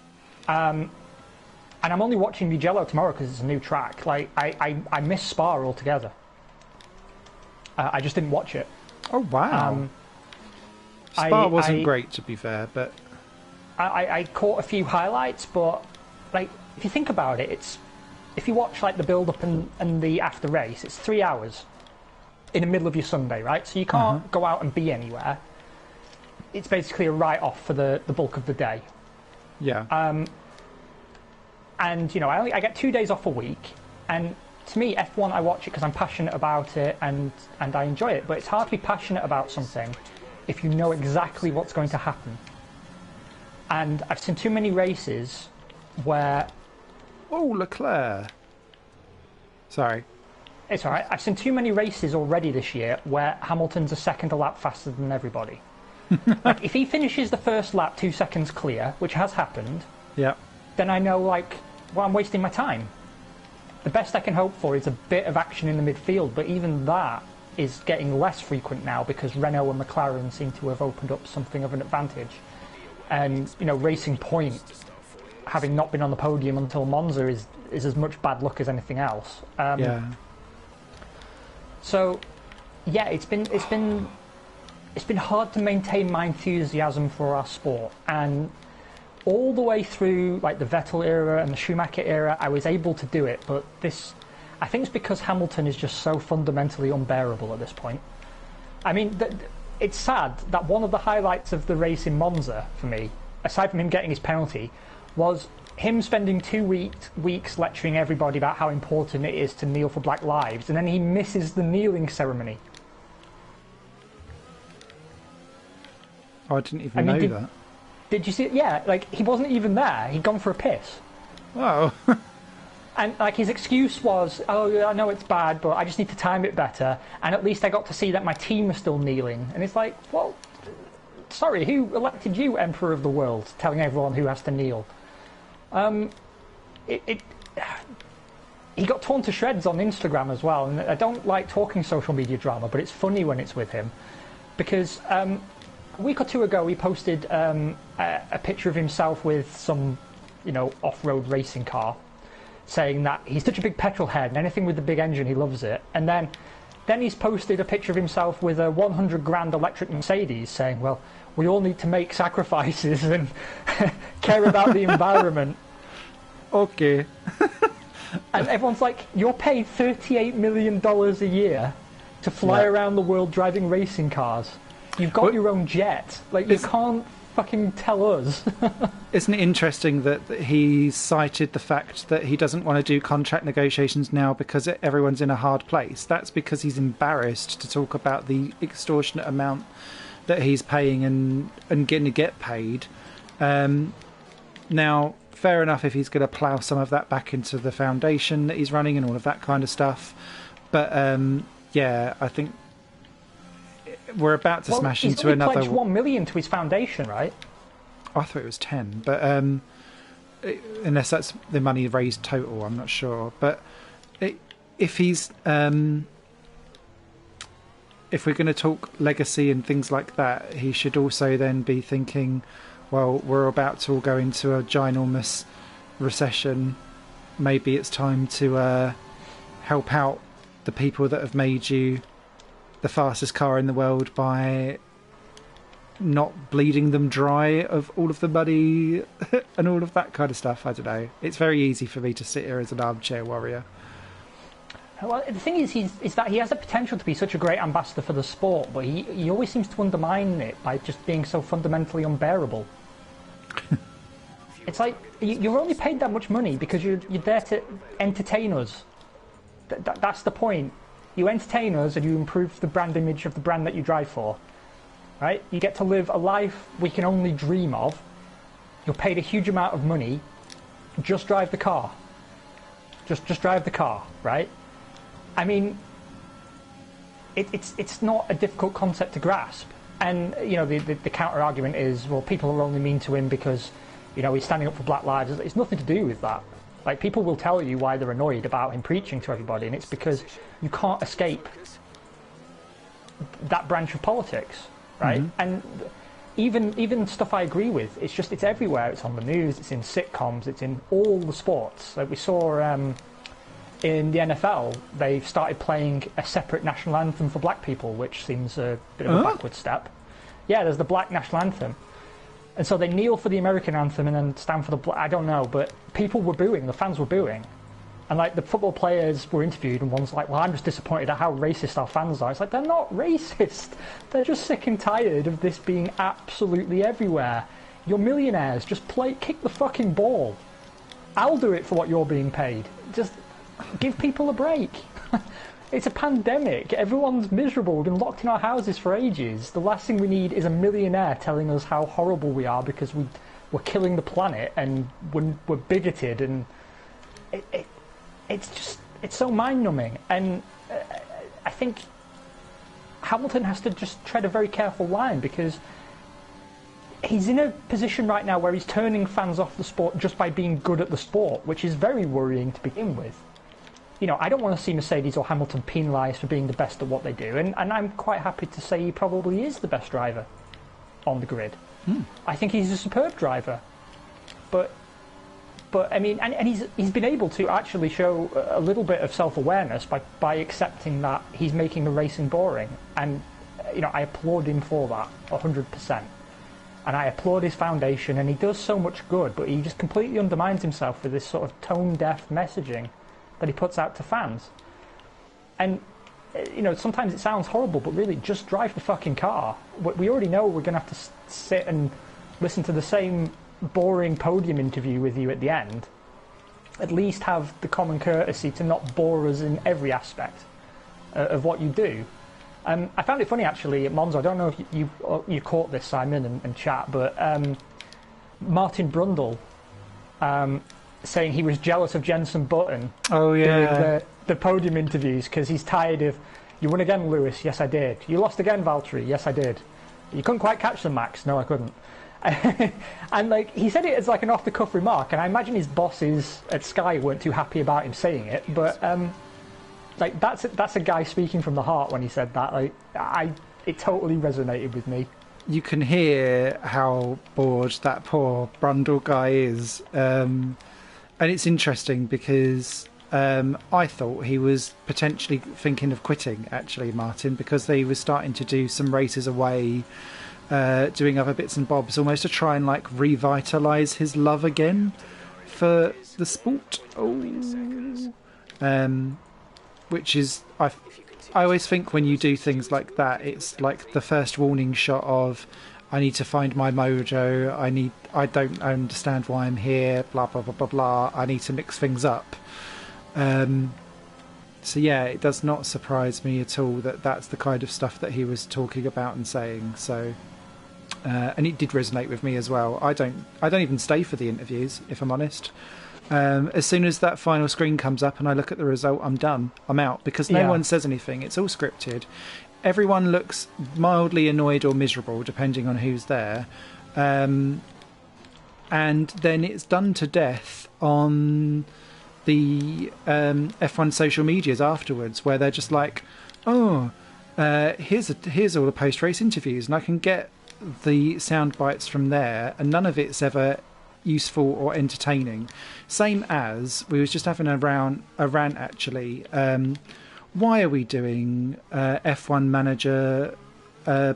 And I'm only watching Mugello tomorrow because it's a new track. Like, I missed Spa altogether. I just didn't watch it. Oh, wow. Spa wasn't great, to be fair, but... I caught a few highlights, but, like, if you think about it, if you watch, like, the build-up and the after-race, it's 3 hours in the middle of your Sunday, right? So you can't go out and be anywhere. It's basically a write-off for the bulk of the day. Yeah. And, you know, I get 2 days off a week, and to me, F1, I watch it because I'm passionate about it and I enjoy it, but it's hard to be passionate about something if you know exactly what's going to happen. And I've seen too many races where... Oh, Leclerc. Sorry. It's alright. I've seen too many races already this year where Hamilton's a second a lap faster than everybody. Like, if he finishes the first lap 2 seconds clear, which has happened... Yeah. Then I know, like, well, I'm wasting my time. The best I can hope for is a bit of action in the midfield, but even that is getting less frequent now because Renault and McLaren seem to have opened up something of an advantage. And, you know, Racing Point, having not been on the podium until Monza, is as much bad luck as anything else. Yeah. So, yeah, it's been hard to maintain my enthusiasm for our sport, and all the way through like the Vettel era and the Schumacher era, I was able to do it. But this, I think, it's because Hamilton is just so fundamentally unbearable at this point. I mean, it's sad that one of the highlights of the race in Monza for me, aside from him getting his penalty, was him spending 2 weeks lecturing everybody about how important it is to kneel for Black lives, and then he misses the kneeling ceremony. Oh, I didn't even know that. Did you see it? Yeah, like, he wasn't even there. He'd gone for a piss. Oh. And, like, his excuse was, oh, yeah, I know it's bad, but I just need to time it better, and at least I got to see that my team was still kneeling. And it's like, well, sorry, who elected you Emperor of the World, telling everyone who has to kneel? He got torn to shreds on Instagram as well, and I don't like talking social media drama, but it's funny when it's with him, because a week or two ago he posted a picture of himself with some, off-road racing car, saying that he's such a big petrol head and anything with the big engine he loves it, and then he's posted a picture of himself with a 100 grand electric Mercedes, saying, well, we all need to make sacrifices and care about the environment. Okay. And everyone's like, you're paid $38 million a year to fly around the world driving racing cars. You've got your own jet. Like, you can't fucking tell us. Isn't it interesting that he cited the fact that he doesn't want to do contract negotiations now because everyone's in a hard place? That's because he's embarrassed to talk about the extortionate amount that he's paying and getting to get paid. Now, fair enough if he's going to plough some of that back into the foundation that he's running and all of that kind of stuff. But, I think we're about to smash into another... He's pledged $1 million to his foundation, right? I thought it was 10, but unless that's the money raised total, I'm not sure. But if he's... if we're going to talk legacy and things like that, he should also then be thinking, well, we're about to all go into a ginormous recession. Maybe it's time to help out the people that have made you the fastest car in the world by not bleeding them dry of all of the money and all of that kind of stuff. I don't know. It's very easy for me to sit here as an armchair warrior. Well, the thing is that he has the potential to be such a great ambassador for the sport, but he always seems to undermine it by just being so fundamentally unbearable. It's like, you're only paid that much money because you're there to entertain us. That's the point. You entertain us and you improve the brand image of the brand that you drive for. Right? You get to live a life we can only dream of. You're paid a huge amount of money. Just drive the car. Just drive the car, right? I mean, it's not a difficult concept to grasp. And, the counter-argument is, well, people are only mean to him because, he's standing up for Black lives. It's nothing to do with that. Like, people will tell you why they're annoyed about him preaching to everybody, and it's because you can't escape that branch of politics, right? Mm-hmm. And even stuff I agree with, it's everywhere. It's on the news, it's in sitcoms, it's in all the sports. Like we saw in the NFL, they've started playing a separate national anthem for black people, which seems a bit of a backward step. Yeah, there's the black national anthem. And so they kneel for the American anthem and then stand for the black... I don't know, but people were booing, the fans were booing. And, the football players were interviewed, and one's like, well, I'm just disappointed at how racist our fans are. It's like, they're not racist. They're just sick and tired of this being absolutely everywhere. You're millionaires. Just kick the fucking ball. I'll do it for what you're being paid. Just give people a break. It's a pandemic. Everyone's miserable. We've been locked in our houses for ages. The last thing we need is a millionaire telling us how horrible we are because we're killing the planet and we're bigoted, and it's so mind-numbing. And I think Hamilton has to just tread a very careful line, because he's in a position right now where he's turning fans off the sport just by being good at the sport, which is very worrying to begin with. I don't want to see Mercedes or Hamilton penalised for being the best at what they do, and I'm quite happy to say he probably is the best driver on the grid. I think he's a superb driver, but But I mean, and he's been able to actually show a little bit of self-awareness by accepting that he's making the racing boring, and I applaud him for that 100%. And I applaud his foundation, and he does so much good, but he just completely undermines himself with this sort of tone-deaf messaging that he puts out to fans. And sometimes it sounds horrible, but really, just drive the fucking car. We already know we're going to have to sit and listen to the same boring podium interview with you at the end. At least have the common courtesy to not bore us in every aspect of what you do. I found it funny, actually, at Monza. I don't know if you caught this, Simon, and chat, but Martin Brundle saying he was jealous of Jenson Button doing the podium interviews because he's tired of, you won again, Lewis, yes I did. You lost again, Valtteri, yes I did. You couldn't quite catch them, Max, no I couldn't. And he said it as an off-the-cuff remark, and I imagine his bosses at Sky weren't too happy about him saying it, but that's a guy speaking from the heart when he said that. It totally resonated with me. You can hear how bored that poor Brundle guy is, and it's interesting because I thought he was potentially thinking of quitting, actually, Martin, because he was starting to do some races away, doing other bits and bobs, almost to try and revitalise his love again for the sport. Which is, I always think when you do things like that, it's like the first warning shot of, I need to find my mojo, I don't understand why I'm here, blah blah blah blah blah, I need to mix things up. So yeah, it does not surprise me at all that that's the kind of stuff that he was talking about and saying. So, and it did resonate with me as well. I don't even stay for the interviews, if I'm honest. As soon as that final screen comes up and I look at the result, I'm done. I'm out, because no one says anything. It's all scripted. Everyone looks mildly annoyed or miserable, depending on who's there. And then it's done to death on the F1 social medias afterwards, where they're just like, here's all the post-race interviews, and I can get the sound bites from there, and none of it's ever useful or entertaining. Same as we was just having a rant actually. Why are we doing F1 manager,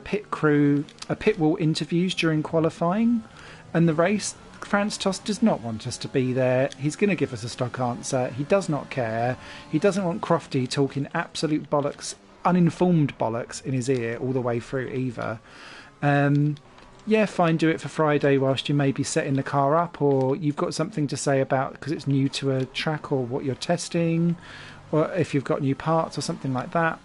pit crew, pit wall interviews during qualifying and the race? Franz Tost does not want us to be there. He's going to give us a stock answer. He does not care. He doesn't want Crofty talking absolute bollocks, uninformed bollocks in his ear all the way through either. Yeah, fine, do it for Friday whilst you may be setting the car up, or you've got something to say about because it's new to a track or what you're testing, or if you've got new parts or something like that.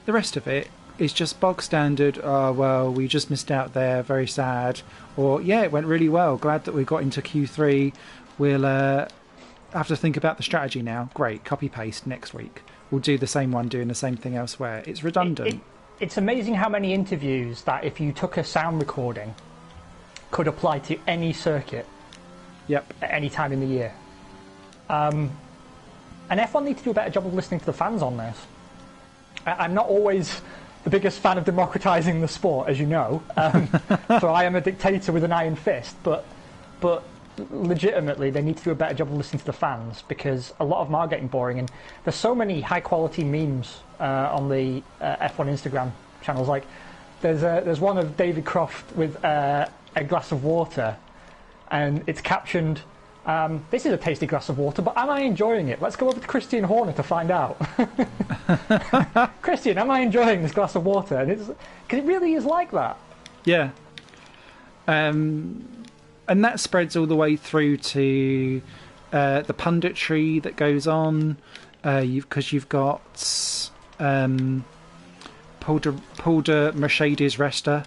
The rest of it is just bog standard. Oh, well, we just missed out there, very sad. Or, yeah, it went really well, glad that we got into Q3. We'll have to think about the strategy now. Great, copy-paste next week. We'll do the same one doing the same thing elsewhere. It's redundant. It's amazing how many interviews that if you took a sound recording could apply to any circuit. Yep. At any time in the year. And F1 need to do a better job of listening to the fans on this. I'm not always the biggest fan of democratising the sport, as you know. So I am a dictator with an iron fist, but legitimately they need to do a better job of listening to the fans, because a lot of them are getting boring, and there's so many high quality memes on the F1 Instagram channels. Like there's one of David Croft with a glass of water, and it's captioned, this is a tasty glass of water, but am I enjoying it? Let's go over to Christian Horner to find out. Christian, am I enjoying this glass of water? And it's because it really is like that. Yeah. And that spreads all the way through to the punditry that goes on, because you've got Paul de Mercedes Resta.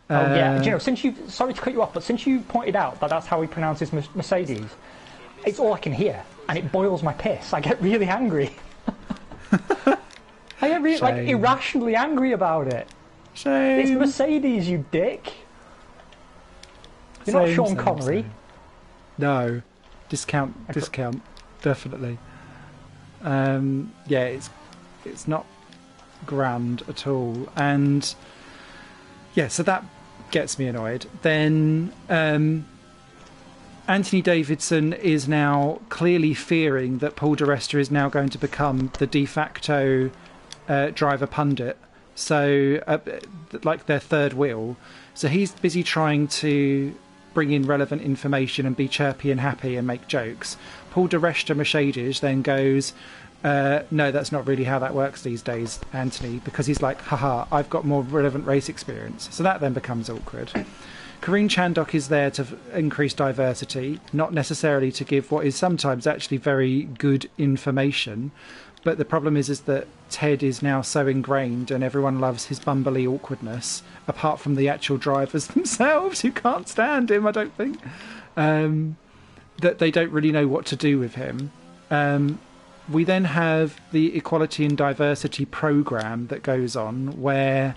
Yeah, you know, sorry to cut you off, but since you pointed out that that's how he pronounces Mercedes, it's all I can hear, and it boils my piss. I get really angry. I get really, irrationally angry about it. Shame. It's Mercedes, you dick. You're not Sean Connery. No. Discount, definitely. Yeah, it's not grand at all. And yeah, so that gets me annoyed. Then Anthony Davidson is now clearly fearing that Paul di Resta is now going to become the de facto driver pundit. So, like their third wheel. So he's busy trying to bring in relevant information and be chirpy and happy and make jokes. Paul di Resta Mercedes then goes, no, that's not really how that works these days, Anthony, because he's like, haha, I've got more relevant race experience. So that then becomes awkward. Karine Chandok is there to increase diversity, not necessarily to give what is sometimes actually very good information. But the problem is that Ted is now so ingrained and everyone loves his bumbly awkwardness, apart from the actual drivers themselves who can't stand him, I don't think, that they don't really know what to do with him. We then have the Equality and Diversity programme that goes on where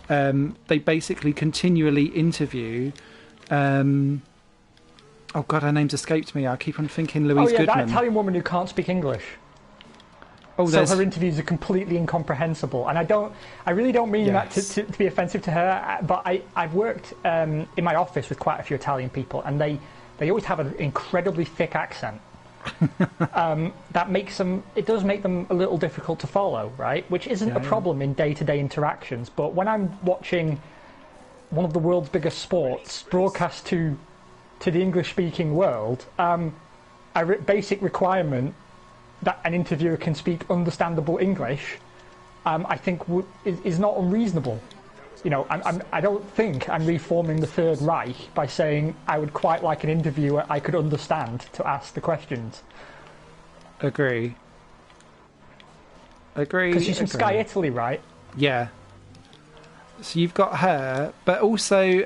they basically continually interview... oh, God, her name's escaped me. I keep on thinking Louise Goodman. That Italian woman who can't speak English. Oh, so her interviews are completely incomprehensible, and I really don't mean that to be offensive to her, but I've worked in my office with quite a few Italian people, and they always have an incredibly thick accent. It does make them a little difficult to follow, right? Which isn't a problem in day-to-day interactions, but when I'm watching one of the world's biggest sports broadcast to the English-speaking world, basic requirement that an interviewer can speak understandable English, I think is not unreasonable. You know, I don't think I'm reforming the Third Reich by saying I would quite like an interviewer I could understand to ask the questions. Agree. Because she's from Sky Italy, right? Yeah. So you've got her, but also,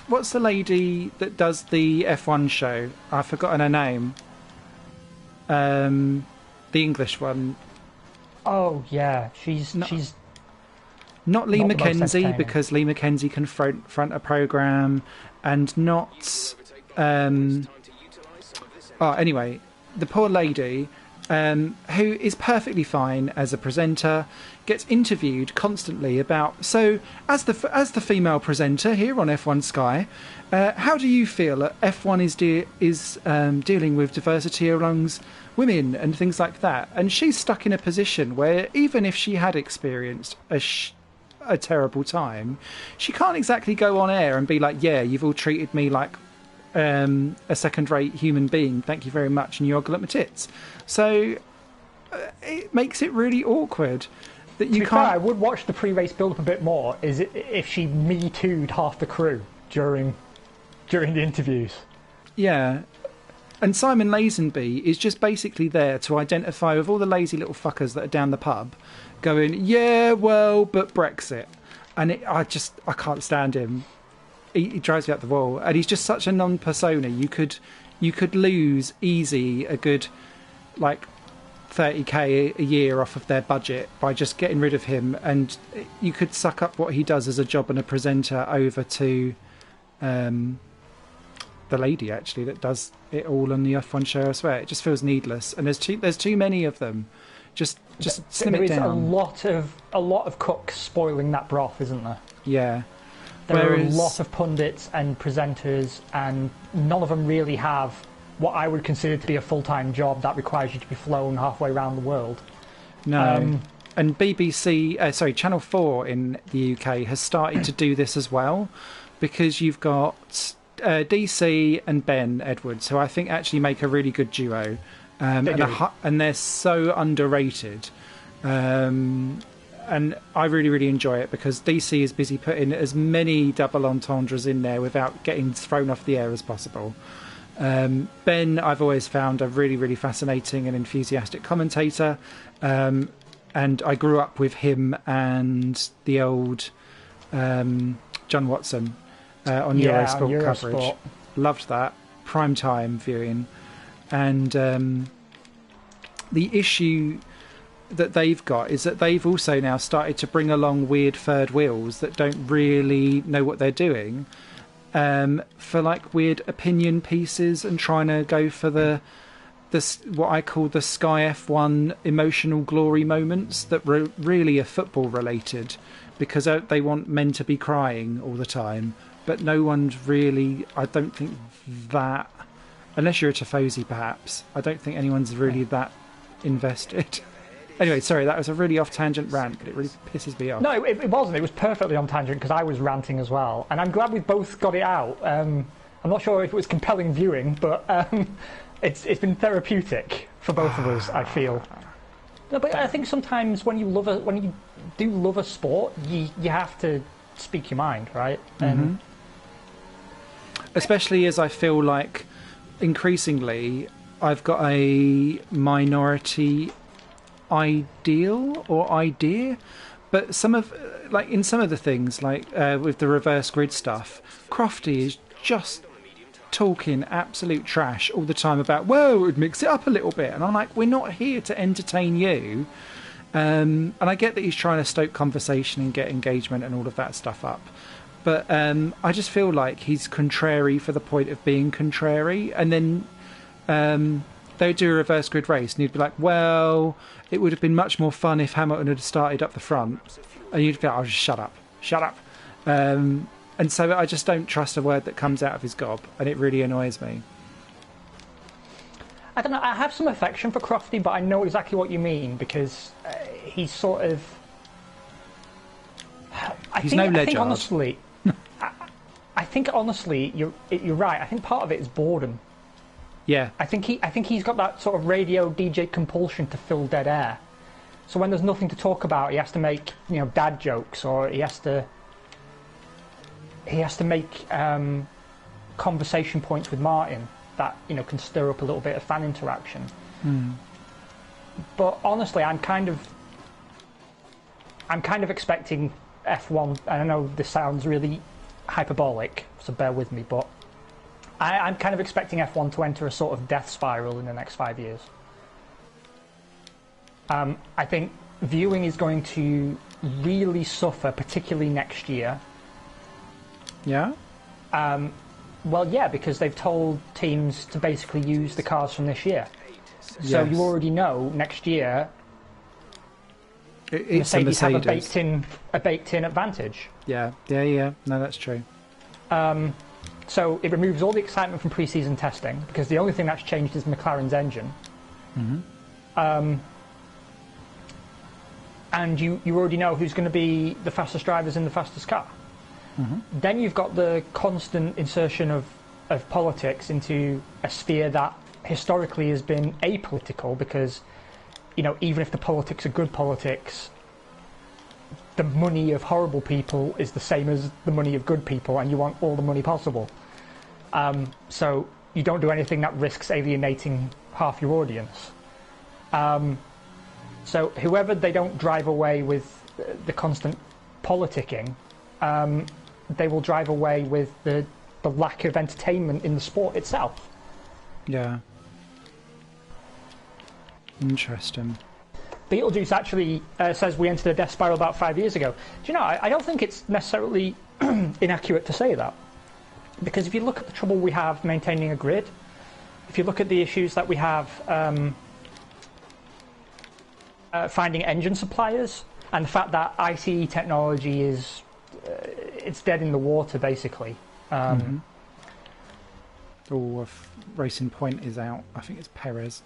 what's the lady that does the F1 show? I've forgotten her name. The English one. Oh yeah, she's not Lee McKenzie, because Lee McKenzie can front a program, and not. Anyway, the poor lady, who is perfectly fine as a presenter, gets interviewed constantly about. So, as the female presenter here on F1 Sky, how do you feel that F1 is dealing with diversity amongst women and things like that? And she's stuck in a position where even if she had experienced a terrible time, she can't exactly go on air and be like, yeah, you've all treated me like a second-rate human being, thank you very much, and you ogle at my tits. So it makes it really awkward that you can't... Fair, I would watch the pre-race build-up a bit more if she me-too'd half the crew during the interviews. Yeah. And Simon Lazenby is just basically there to identify with all the lazy little fuckers that are down the pub going, yeah, well, but Brexit. And I can't stand him. He drives me up the wall. And he's just such a non-persona. You could lose easy a good, like, 30k a year off of their budget by just getting rid of him. And you could suck up what he does as a job and a presenter over to... the lady actually that does it all on the F1 show. I swear it just feels needless, and there's too many of them. Just slim it down. There is a lot of cooks spoiling that broth, isn't there? Yeah. There are a lot of pundits and presenters, and none of them really have what I would consider to be a full-time job that requires you to be flown halfway around the world. No. And Channel 4 in the UK has started to do this as well, because you've got DC and Ben Edwards, who I think actually make a really good duo, and they're so underrated. And I really, really enjoy it because DC is busy putting as many double entendres in there without getting thrown off the air as possible. Ben, I've always found a really, really fascinating and enthusiastic commentator, and I grew up with him and the old John Watson on Eurosport coverage. Loved that. Prime time viewing. And the issue that they've got is that they've also now started to bring along weird third wheels that don't really know what they're doing, for like weird opinion pieces, and trying to go for the what I call the Sky F1 emotional glory moments that really are football related, because they want men to be crying all the time. But no one's really, I don't think, that unless you're a Tifosi, perhaps. I don't think anyone's really that invested. Anyway, sorry, that was a really off-tangent rant, but it really pisses me off. No, it wasn't. It was perfectly on tangent because I was ranting as well. And I'm glad we both got it out. I'm not sure if it was compelling viewing, but it's been therapeutic for both of us, I feel. No, but I think sometimes when you do love a sport, you have to speak your mind, right? Especially as I feel like increasingly I've got a minority ideal or idea, but some of the things with the reverse grid stuff, Crofty is just talking absolute trash all the time about, well, it would mix it up a little bit, and I'm like, we're not here to entertain you. And I get that he's trying to stoke conversation and get engagement and all of that stuff up, but I just feel like he's contrary for the point of being contrary. And then they would do a reverse grid race and he'd be like, well, it would have been much more fun if Hamilton had started up the front, and you'd be like, oh, just shut up. And so I just don't trust a word that comes out of his gob, and it really annoys me. I don't know, I have some affection for Crofty, but I know exactly what you mean, because he's sort of... I think honestly, you're right. I think part of it is boredom. Yeah. I think he's got that sort of radio DJ compulsion to fill dead air. So when there's nothing to talk about, he has to make, dad jokes, or he has to make conversation points with Martin that can stir up a little bit of fan interaction. But honestly, I'm kind of expecting F1. I know this sounds really hyperbolic, so bear with me, but I'm kind of expecting F1 to enter a sort of death spiral in the next 5 years. I think viewing is going to really suffer, particularly next year. Yeah? Well, yeah, because they've told teams to basically use the cars from this year. So you already know next year Mercedes have a baked-in advantage. Yeah. No, that's true. So it removes all the excitement from pre-season testing, because the only thing that's changed is McLaren's engine. And you already know who's going to be the fastest drivers in the fastest car. Then you've got the constant insertion of politics into a sphere that historically has been apolitical, because even if the politics are good politics, the money of horrible people is the same as the money of good people, and you want all the money possible. So you don't do anything that risks alienating half your audience. So whoever they don't drive away with the constant politicking, they will drive away with the lack of entertainment in the sport itself. Yeah. Interesting. Beetlejuice actually says we entered a death spiral about 5 years ago. Do you know, I don't think it's necessarily inaccurate to say that. Because if you look at the trouble we have maintaining a grid, if you look at the issues that we have finding engine suppliers, and the fact that ICE technology is it's dead in the water, basically. Racing Point is out. I think it's Perez.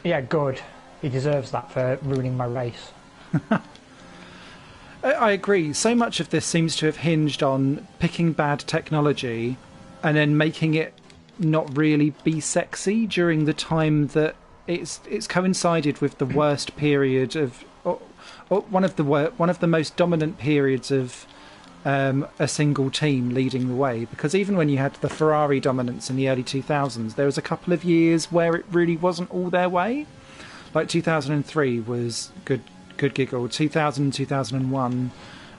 Yeah, good. He deserves that for ruining my race. I agree. So much of this seems to have hinged on picking bad technology and then making it not really be sexy during the time that it's coincided with the worst period of one of the most dominant periods of a single team leading the way. Because even when you had the Ferrari dominance in the early 2000s, there was a couple of years where it really wasn't all their way. Like 2003 was good giggle. 2000 and 2001,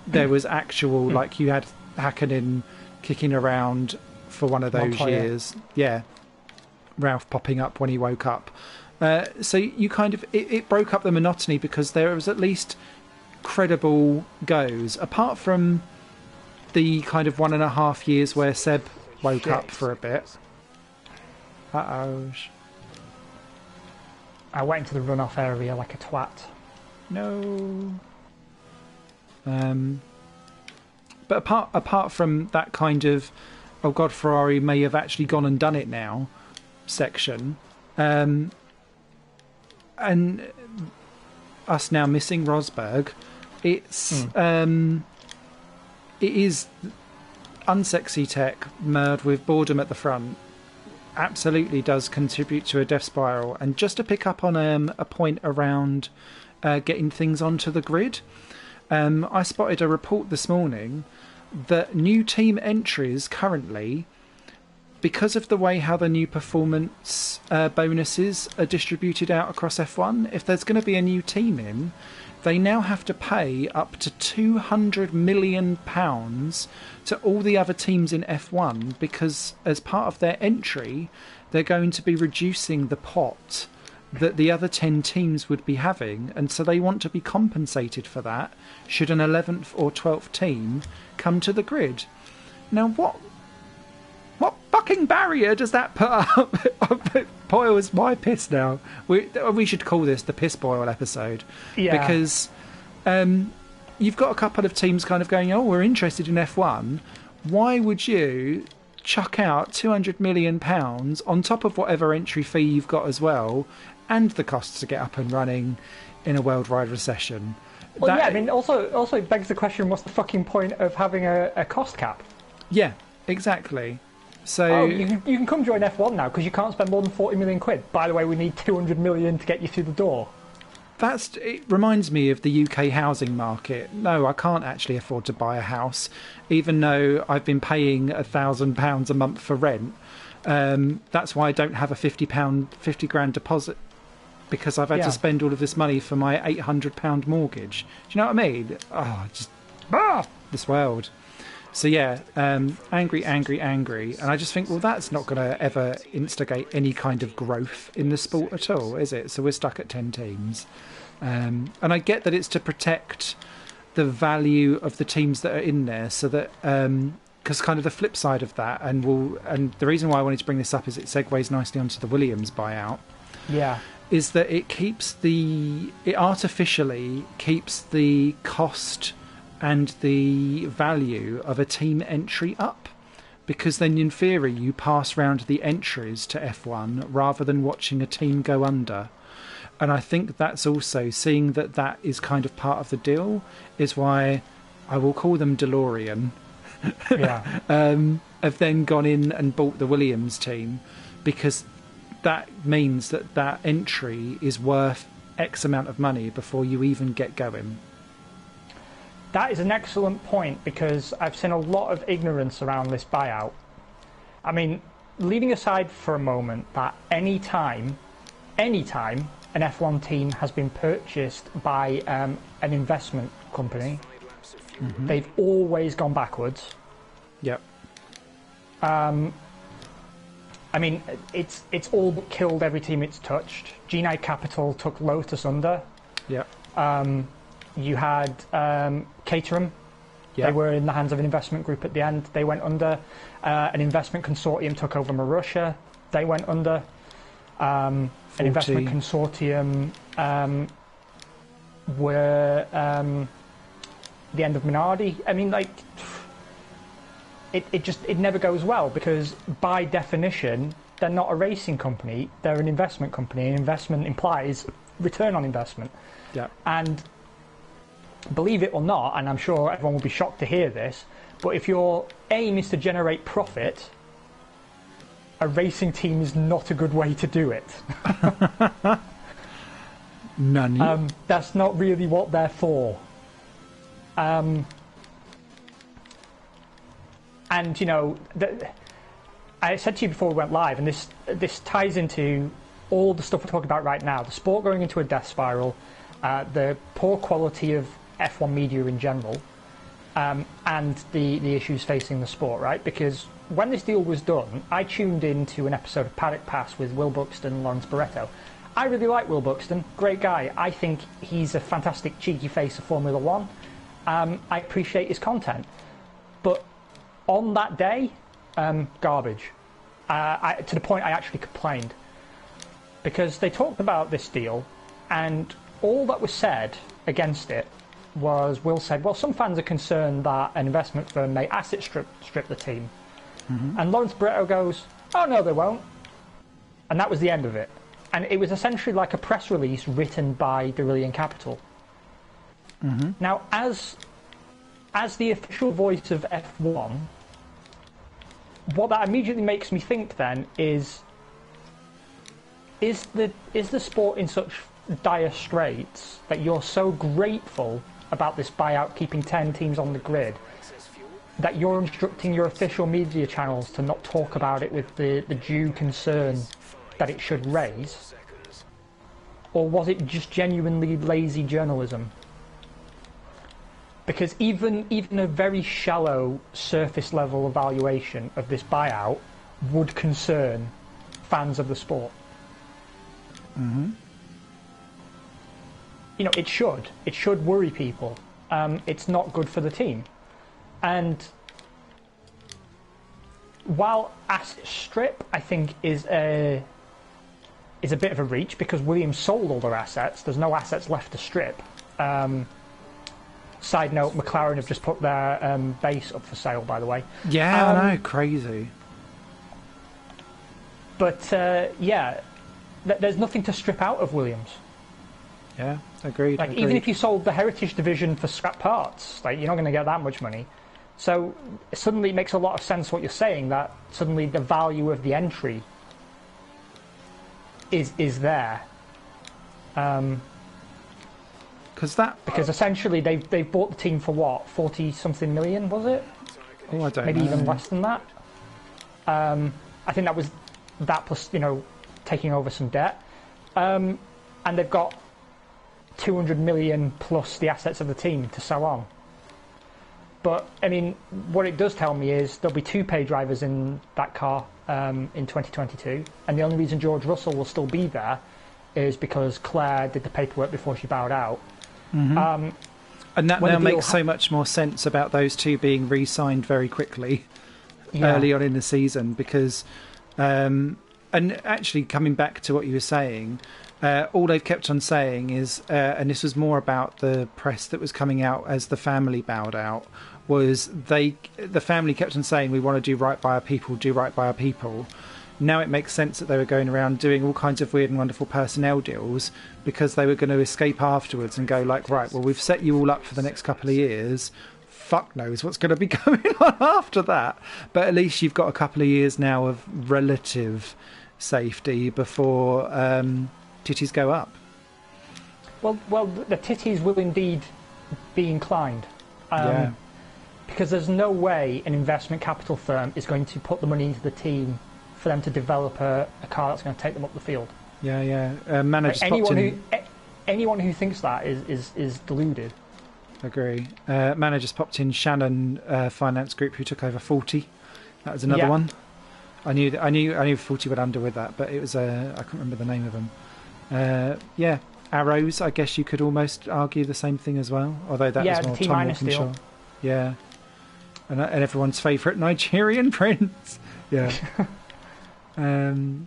there was actual, like, you had Hakkinen kicking around for one of those Montoya. years. Yeah. Ralph popping up when he woke up. So you kind of... It broke up the monotony because there was at least credible goes. Apart from the kind of 1.5 years where Seb woke up for a bit. Uh-oh. I went into the runoff area like a twat. No. But apart from that kind of, oh god, Ferrari may have actually gone and done it now. section, and us now missing Rosberg, it's it is unsexy tech merged with boredom at the front. Absolutely does contribute to a death spiral. And just to pick up on a point around getting things onto the grid, I spotted a report this morning that new team entries currently, because of the way how the new performance bonuses are distributed out across F1, if there's going to be a new team in, they now have to pay up to £200 million to all the other teams in F1, because as part of their entry, they're going to be reducing the pot that the other 10 teams would be having, and so they want to be compensated for that should an 11th or 12th team come to the grid. Now, what fucking barrier does that put up? Boils my piss now. We should call this the piss boil episode. Yeah. Because you've got a couple of teams kind of going, oh, we're interested in F1. Why would you chuck out £200 million on top of whatever entry fee you've got as well, and the costs to get up and running in a worldwide recession? Well, yeah, I mean, also it begs the question, what's the fucking point of having a cost cap? Yeah, exactly. So you can come join F1 now because you can't spend more than 40 million quid. By the way, we need 200 million to get you through the door. It reminds me of the UK housing market. No, I can't actually afford to buy a house, even though I've been paying £1,000 a month for rent. That's why I don't have a £50 grand deposit, because I've had to spend all of this money for my £800 mortgage. Do you know what I mean? Oh, just this world. So yeah, angry, and I just think, well, that's not going to ever instigate any kind of growth in the sport at all, is it? So we're stuck at 10 teams, and I get that it's to protect the value of the teams that are in there, so that because kind of the flip side of that, and the reason why I wanted to bring this up is it segues nicely onto the Williams buyout. Yeah, is that it artificially keeps the cost and the value of a team entry up, because then in theory you pass round the entries to F1 rather than watching a team go under. And I think that's also, seeing that is kind of part of the deal, is why I will call them DeLorean have then gone in and bought the Williams team, because that means that entry is worth X amount of money before you even get going. That is an excellent point, because I've seen a lot of ignorance around this buyout. I mean, leaving aside for a moment that any time an F1 team has been purchased by an investment company, they've always gone backwards. Yep. I mean, it's all but killed every team it's touched. G9 Capital took Lotus under. Yep. You had Caterham. Yep. They were in the hands of an investment group at the end. They went under. An investment consortium took over Marussia. They went under. An investment consortium were the end of Minardi. I mean, like, it never goes well, because by definition they're not a racing company. They're an investment company. And investment implies return on investment. Yeah. And believe it or not, and I'm sure everyone will be shocked to hear this, but if your aim is to generate profit, a racing team is not a good way to do it. None. That's not really what they're for. And, you know, I said to you before we went live, and this ties into all the stuff we're talking about right now, the sport going into a death spiral, the poor quality of F1 media in general, and the issues facing the sport, right? Because when this deal was done, I tuned into an episode of Paddock Pass with Will Buxton and Lawrence Barretto. I really like Will Buxton, great guy. I think he's a fantastic cheeky face of Formula One. I appreciate his content. But on that day, garbage. To the point I actually complained. Because they talked about this deal, and all that was said against it was, Will said, well, some fans are concerned that an investment firm may asset strip the team. And Lawrence Barretto goes, oh no, they won't. And that was the end of it. And it was essentially like a press release written by Darillion Capital. Mm-hmm. Now, as the official voice of F1, what that immediately makes me think then is the sport in such dire straits that you're so grateful about this buyout keeping 10 teams on the grid that you're instructing your official media channels to not talk about it with the due concern that it should raise? Or was it just genuinely lazy journalism? Because even a very shallow surface level evaluation of this buyout would concern fans of the sport. Mm-hmm. You know, it should worry people. It's not good for the team. And while asset strip, I think, is a bit of a reach because Williams sold all their assets. There's no assets left to strip. Side note, McLaren have just put their base up for sale, by the way. Yeah, I know, crazy. But, yeah, there's nothing to strip out of Williams. Yeah, agreed. Like, even if you sold the Heritage division for scrap parts, like, you're not going to get that much money. So suddenly it makes a lot of sense what you're saying, that suddenly the value of the entry is there. Because essentially they've bought the team for what, 40-something million, was it? Oh, I don't know. Maybe even less than that. I think that was that plus, you know, taking over some debt. And they've got 200 million plus the assets of the team to sell on. But, I mean, what it does tell me is there'll be 2 pay drivers in that car in 2022. And the only reason George Russell will still be there is because Claire did the paperwork before she bowed out. Mm-hmm. And that now makes so much more sense about those 2 being re-signed very quickly early on in the season. Because, and actually coming back to what you were saying, all they've kept on saying is, and this was more about the press that was coming out as the family bowed out, was the family kept on saying, we want to do right by our people, do right by our people. Now it makes sense that they were going around doing all kinds of weird and wonderful personnel deals because they were going to escape afterwards and go like, right, well, we've set you all up for the next couple of years. Fuck knows what's going to be going on after that. But at least you've got a couple of years now of relative safety before titties go up. Well, the titties will indeed be inclined. Yeah. Because there's no way an investment capital firm is going to put the money into the team for them to develop a car that's going to take them up the field. Yeah. Managers anyone who thinks that is deluded. Agree. Managers popped in Shannon Finance Group, who took over 40. That was another one. I knew 40 went under with that, but it was I can't remember the name of them. Arrows. I guess you could almost argue the same thing as well, although that was more Tom Walkinshaw. Yeah, and everyone's favourite Nigerian prince. Yeah. Crazy.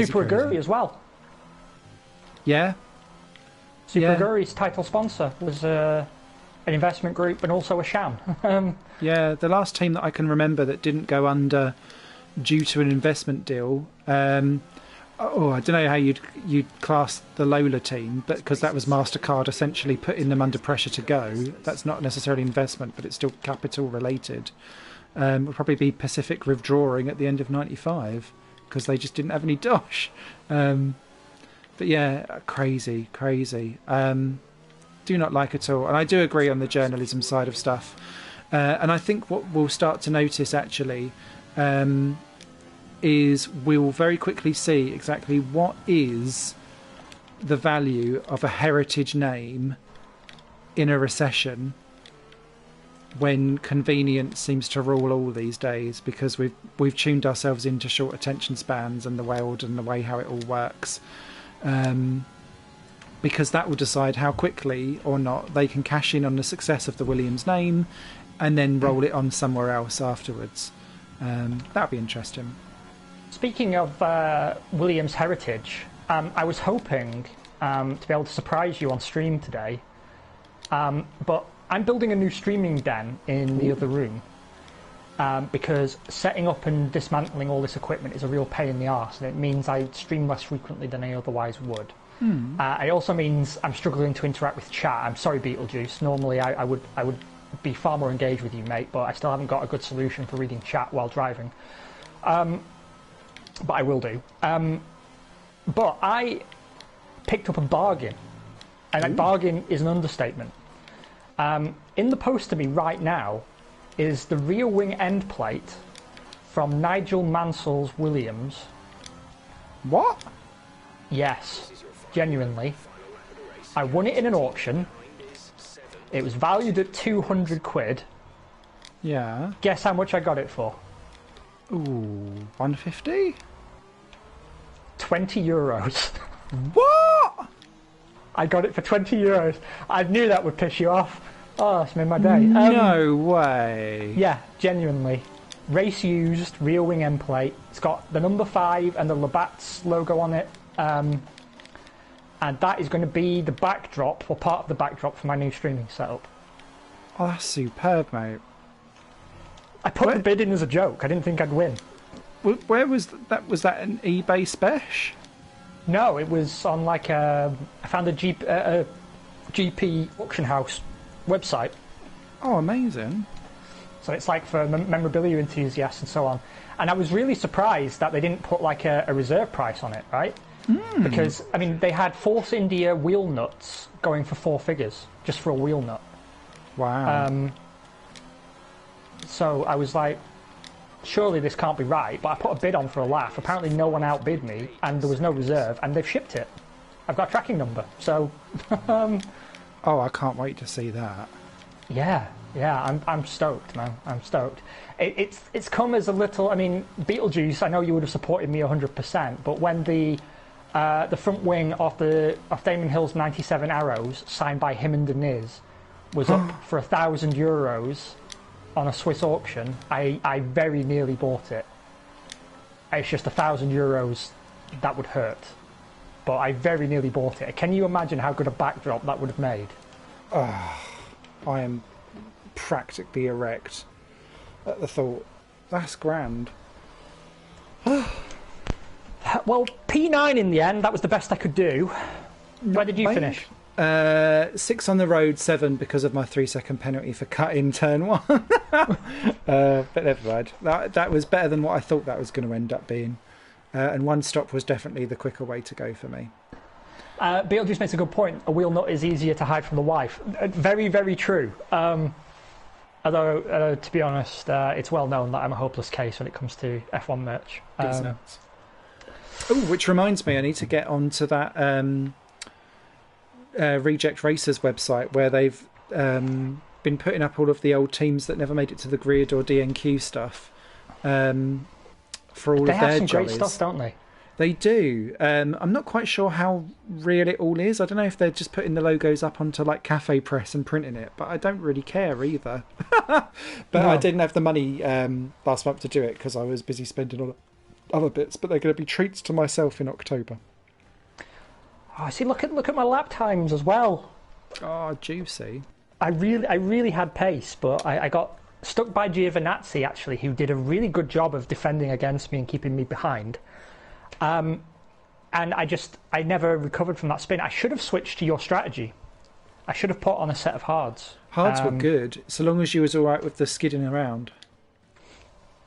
Super Aguri as well. Yeah. Super Aguri's title sponsor was an investment group and also a sham. Yeah, the last team that I can remember that didn't go under due to an investment deal. I don't know how you'd class the Lola team, but because that was MasterCard essentially putting them under pressure to go. That's not necessarily investment, but it's still capital related. Would probably be Pacific withdrawing at the end of '95 because they just didn't have any dosh. But yeah, crazy. Do not like at all. And I do agree on the journalism side of stuff. And I think what we'll start to notice actually is we'll very quickly see exactly what is the value of a heritage name in a recession when convenience seems to rule all these days, because we've tuned ourselves into short attention spans and the world and the way how it all works, because that will decide how quickly or not they can cash in on the success of the Williams name and then roll it on somewhere else afterwards. That'll be interesting. Speaking of Williams heritage, I was hoping to be able to surprise you on stream today, but I'm building a new streaming den in the other room. because setting up and dismantling all this equipment is a real pain in the arse, and it means I stream less frequently than I otherwise would. It also means I'm struggling to interact with chat. I'm sorry, Beetlejuice. Normally I would be far more engaged with you, mate, but I still haven't got a good solution for reading chat while driving. But I will do. But I picked up a bargain, and a bargain is an understatement. In the post to me right now is the rear wing end plate from Nigel Mansell's Williams. What? Yes, genuinely. I won it in an auction. It was valued at 200 quid. Yeah. Guess how much I got it for? Ooh, 150? 20 euros. What? I got it for 20 euros. I knew that would piss you off. Oh, that's made my day. No way. Yeah, genuinely. Race used, rear wing end plate. It's got the number 5 and the Labatt's logo on it. And that is going to be the backdrop, or part of the backdrop for my new streaming setup. Oh, that's superb, mate. I put the bid in as a joke. I didn't think I'd win. Where was that? Was that an eBay special? No, it was on like I found a GP auction house website. Oh, amazing. So it's like for memorabilia enthusiasts and so on. And I was really surprised that they didn't put like a reserve price on it, right? Because, I mean, they had Force India wheel nuts going for 4 figures, just for a wheel nut. Wow. So I was like, surely this can't be right, but I put a bid on for a laugh. Apparently no one outbid me, and there was no reserve, and they've shipped it. I've got a tracking number, so... Oh, I can't wait to see that. Yeah, I'm stoked, man. I'm stoked. It's come as a little... I mean, Beetlejuice, I know you would have supported me 100%, but when the front wing of Damon Hill's 97 Arrows, signed by him and Deniz, was up for €1,000 on a Swiss auction, I very nearly bought it. It's just €1,000 that would hurt. But I very nearly bought it. Can you imagine how good a backdrop that would have made? I am practically erect at the thought. That's grand. Well, P9 in the end, that was the best I could do. Where did you finish? 6 on the road, 7 because of my 3-second penalty for cutting turn 1. But never mind. That was better than what I thought that was going to end up being. And 1 stop was definitely the quicker way to go for me. Beetlejuice makes a good point. A wheel nut is easier to hide from the wife. Very, very true. Although, to be honest, it's well known that I'm a hopeless case when it comes to F1 merch. Which reminds me, I need to get onto that Reject Racers website where they've been putting up all of the old teams that never made it to the grid or DNQ stuff for all of their jollies. They have some great stuff, don't they? They do. I'm not quite sure how real it all is. I don't know if they're just putting the logos up onto like Cafe Press and printing it, but I don't really care either. But no. I didn't have the money last month to do it because I was busy spending on other bits. But they're going to be treats to myself in October. Oh, see, look at my lap times as well. Oh, juicy. I really had pace, but I got stuck by Giovinazzi actually, who did a really good job of defending against me and keeping me behind. And I never recovered from that spin. I should have switched to your strategy. I should have put on a set of hards. Hards were good, so long as you was all right with the skidding around.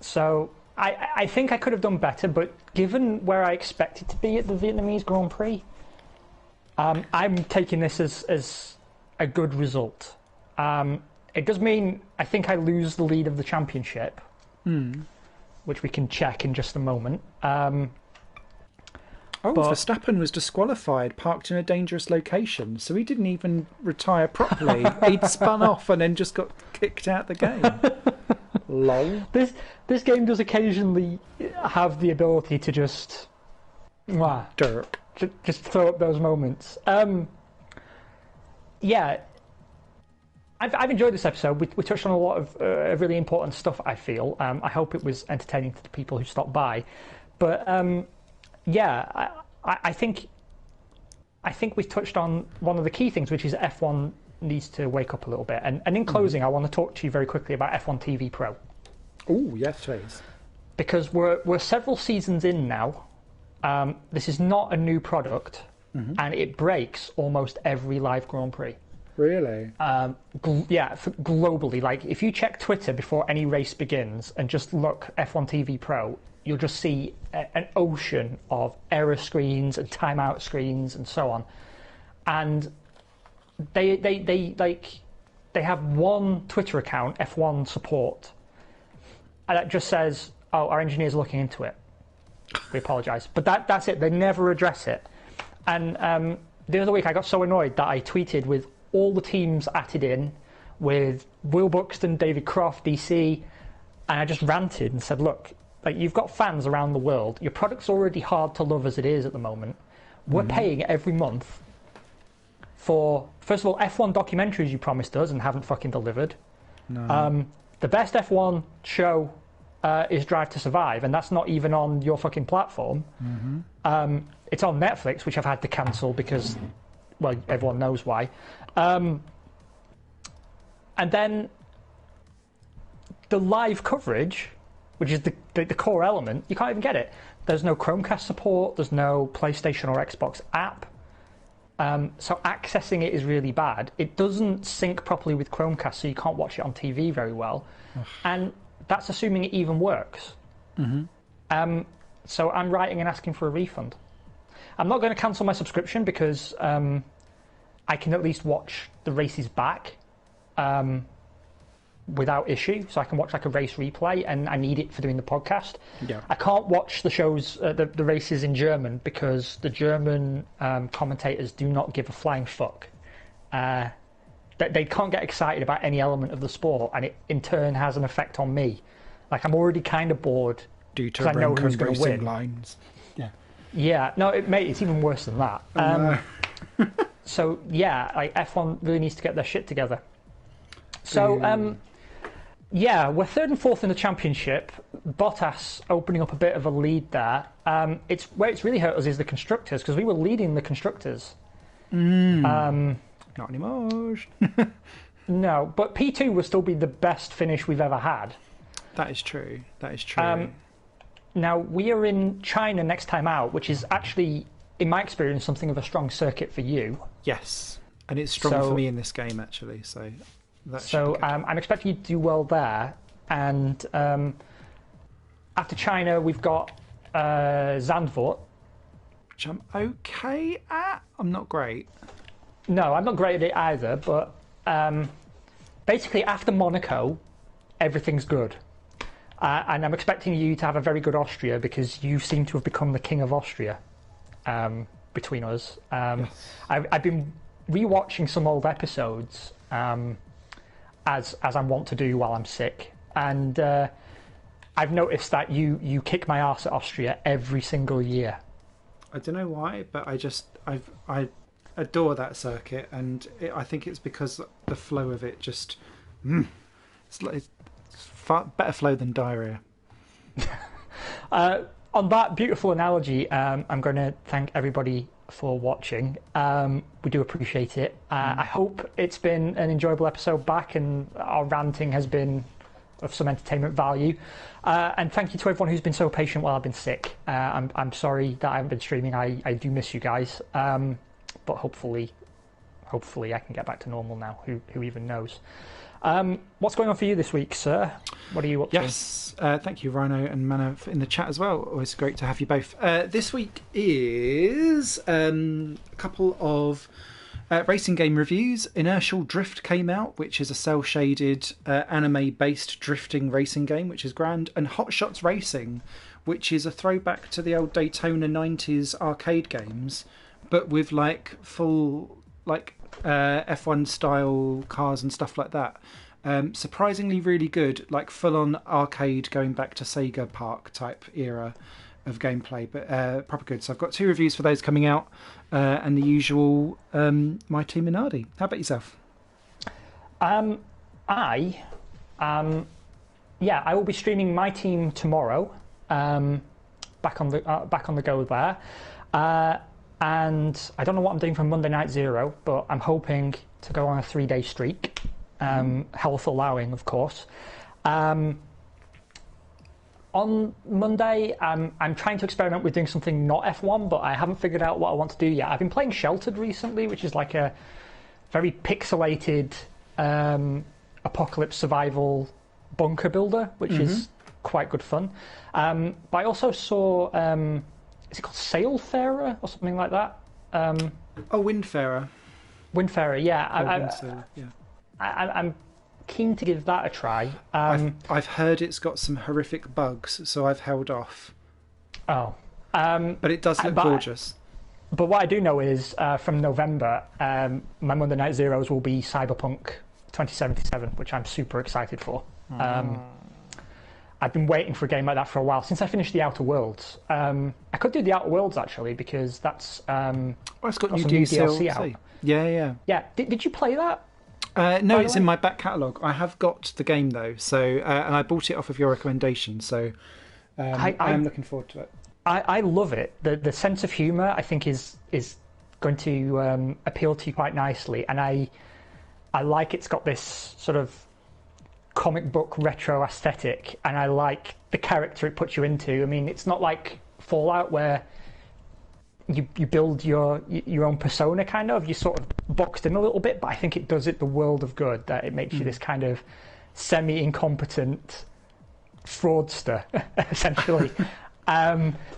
So I think I could have done better, but given where I expected to be at the Vietnamese Grand Prix, I'm taking this as a good result. It does mean I think I lose the lead of the championship, which we can check in just a moment. Verstappen was disqualified, parked in a dangerous location, so he didn't even retire properly. He'd spun off and then just got kicked out the game. Lol. This game does occasionally have the ability to just... Dirk. Just throw up those moments. Yeah. I've enjoyed this episode. We touched on a lot of really important stuff, I feel. I hope it was entertaining to the people who stopped by. But... yeah, I think we've touched on one of the key things, which is F1 needs to wake up a little bit. And in closing, I want to talk to you very quickly about F1TV Pro. Oh, yes, please. Because we're several seasons in now. This is not a new product, and it breaks almost every live Grand Prix. Really? Globally. Like, if you check Twitter before any race begins and just look F1TV Pro, you'll just see an ocean of error screens and timeout screens and so on. And they have one Twitter account, F1 Support, and that just says, "Oh, our engineers are looking into it. We apologise." But that's it. They never address it. And the other week I got so annoyed that I tweeted with all the teams at it in, with Will Buxton, David Croft, DC, and I just ranted and said, "Look, like, you've got fans around the world. Your product's already hard to love as it is at the moment. We're paying every month for, first of all, F1 documentaries you promised us and haven't fucking delivered. No. The best F1 show is Drive to Survive, and that's not even on your fucking platform. It's on Netflix, which I've had to cancel because, well, everyone knows why. And then the live coverage, which is the core element, you can't even get it. There's no Chromecast support, there's no PlayStation or Xbox app. So accessing it is really bad. It doesn't sync properly with Chromecast, so you can't watch it on TV very well. And that's assuming it even works. So I'm writing and asking for a refund. I'm not going to cancel my subscription because I can at least watch the races back without issue. So I can watch like a race replay, and I need it for doing the podcast. Yeah. I can't watch the shows, the races in German, because the German commentators do not give a flying fuck. They can't get excited about any element of the sport, and it in turn has an effect on me. Like, I'm already kind of bored Due to because I know who's going to win. lines. Yeah. Yeah, no, mate, it's even worse than that. So yeah, like, F1 really needs to get their shit together. So yeah, we're third and fourth in the championship. Bottas opening up a bit of a lead there. It's where it's really hurt us is the constructors, because we were leading the constructors. Not anymore. No, but P2 will still be the best finish we've ever had. That is true. That is true. Now, we are in China next time out, which is actually, in my experience, something of a strong circuit for you. Yes, and it's strong for me in this game, actually. So I'm expecting you to do well there. And after China, we've got Zandvoort. Which I'm okay at. I'm not great. No, I'm not great at it either, but basically after Monaco, everything's good. And I'm expecting you to have a very good Austria, because you seem to have become the king of Austria between us. Yes. I've been rewatching some old episodes as I want to do while I'm sick, and I've noticed that you kick my arse at Austria every single year. I don't know why, but I adore that circuit, and I think it's because the flow of it just it's far better flow than diarrhea. On that beautiful analogy, I'm going to thank everybody for watching. We do appreciate it. I hope it's been an enjoyable episode back, and our ranting has been of some entertainment value. And thank you to everyone who's been so patient while I've been sick. I'm sorry that I haven't been streaming. I do miss you guys. But hopefully I can get back to normal now. Who even knows? What's going on for you this week, sir? What are you up to? Yes, thank you, Rhino and Mana, in the chat as well. Always great to have you both. This week is a couple of racing game reviews. Inertial Drift came out, which is a cel-shaded anime-based drifting racing game, which is grand. And Hot Shots Racing, which is a throwback to the old Daytona 90s arcade games, but with like full F1 style cars and stuff like that. Surprisingly really good, like full on arcade going back to Sega Park type era of gameplay, but proper good. So I've got 2 reviews for those coming out, and the usual My Team Minardi. How about yourself? I will be streaming My Team tomorrow. Back on the go there. And I don't know what I'm doing for Monday Night Zero, but I'm hoping to go on a 3-day streak, health allowing, of course. on Monday, I'm trying to experiment with doing something not F1, but I haven't figured out what I want to do yet. I've been playing Sheltered recently, which is like a very pixelated apocalypse survival bunker builder, which is quite good fun. But I also saw, is it called Sailfarer or something like that? Windfarer. Windfarer, yeah. I'm keen to give that a try. I've heard it's got some horrific bugs, so I've held off. Oh. But it does look gorgeous. But what I do know is from November, my Monday Night Zeros will be Cyberpunk 2077, which I'm super excited for. I've been waiting for a game like that for a while, since I finished The Outer Worlds. I could do The Outer Worlds, actually, because that's it's got new DLC out. Yeah. Yeah, did you play that? No, it's in my back catalogue. I have got the game, though, so and I bought it off of your recommendation, so I am looking forward to it. I love it. The sense of humour, I think, is going to appeal to you quite nicely, and I like it's got this sort of comic book retro aesthetic, and I like the character it puts you into. I mean, it's not like Fallout where you build your own persona, kind of. You're sort of boxed in a little bit, but I think it does it the world of good, that it makes you this kind of semi-incompetent fraudster, essentially.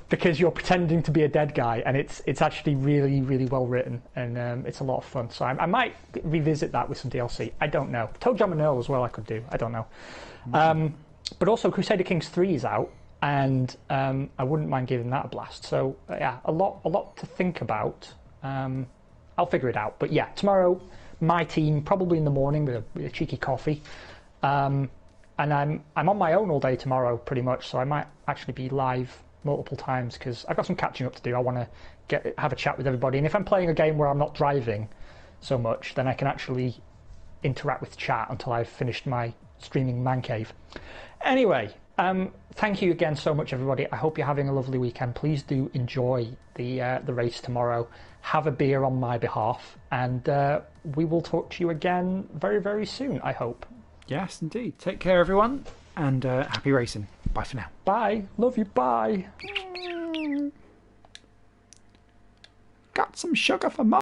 Because you're pretending to be a dead guy, and it's actually really, really well written, and it's a lot of fun. So I might revisit that with some DLC. I don't know. Toe Jam and Earl as well I could do. I don't know. But also Crusader Kings 3 is out, and I wouldn't mind giving that a blast. So yeah, a lot to think about. I'll figure it out. But yeah, tomorrow, my team, probably in the morning with a cheeky coffee. And I'm on my own all day tomorrow, pretty much, so I might actually be live multiple times because I've got some catching up to do. I want to have a chat with everybody, and if I'm playing a game where I'm not driving so much, then I can actually interact with chat until I've finished my streaming man cave. Anyway, thank you again so much, everybody. I hope you're having a lovely weekend. Please do enjoy the race tomorrow. Have a beer on my behalf, and we will talk to you again very, very soon, I hope. Yes, indeed. Take care, everyone, and happy racing. Bye for now. Bye. Love you. Bye. Got some sugar for Mum.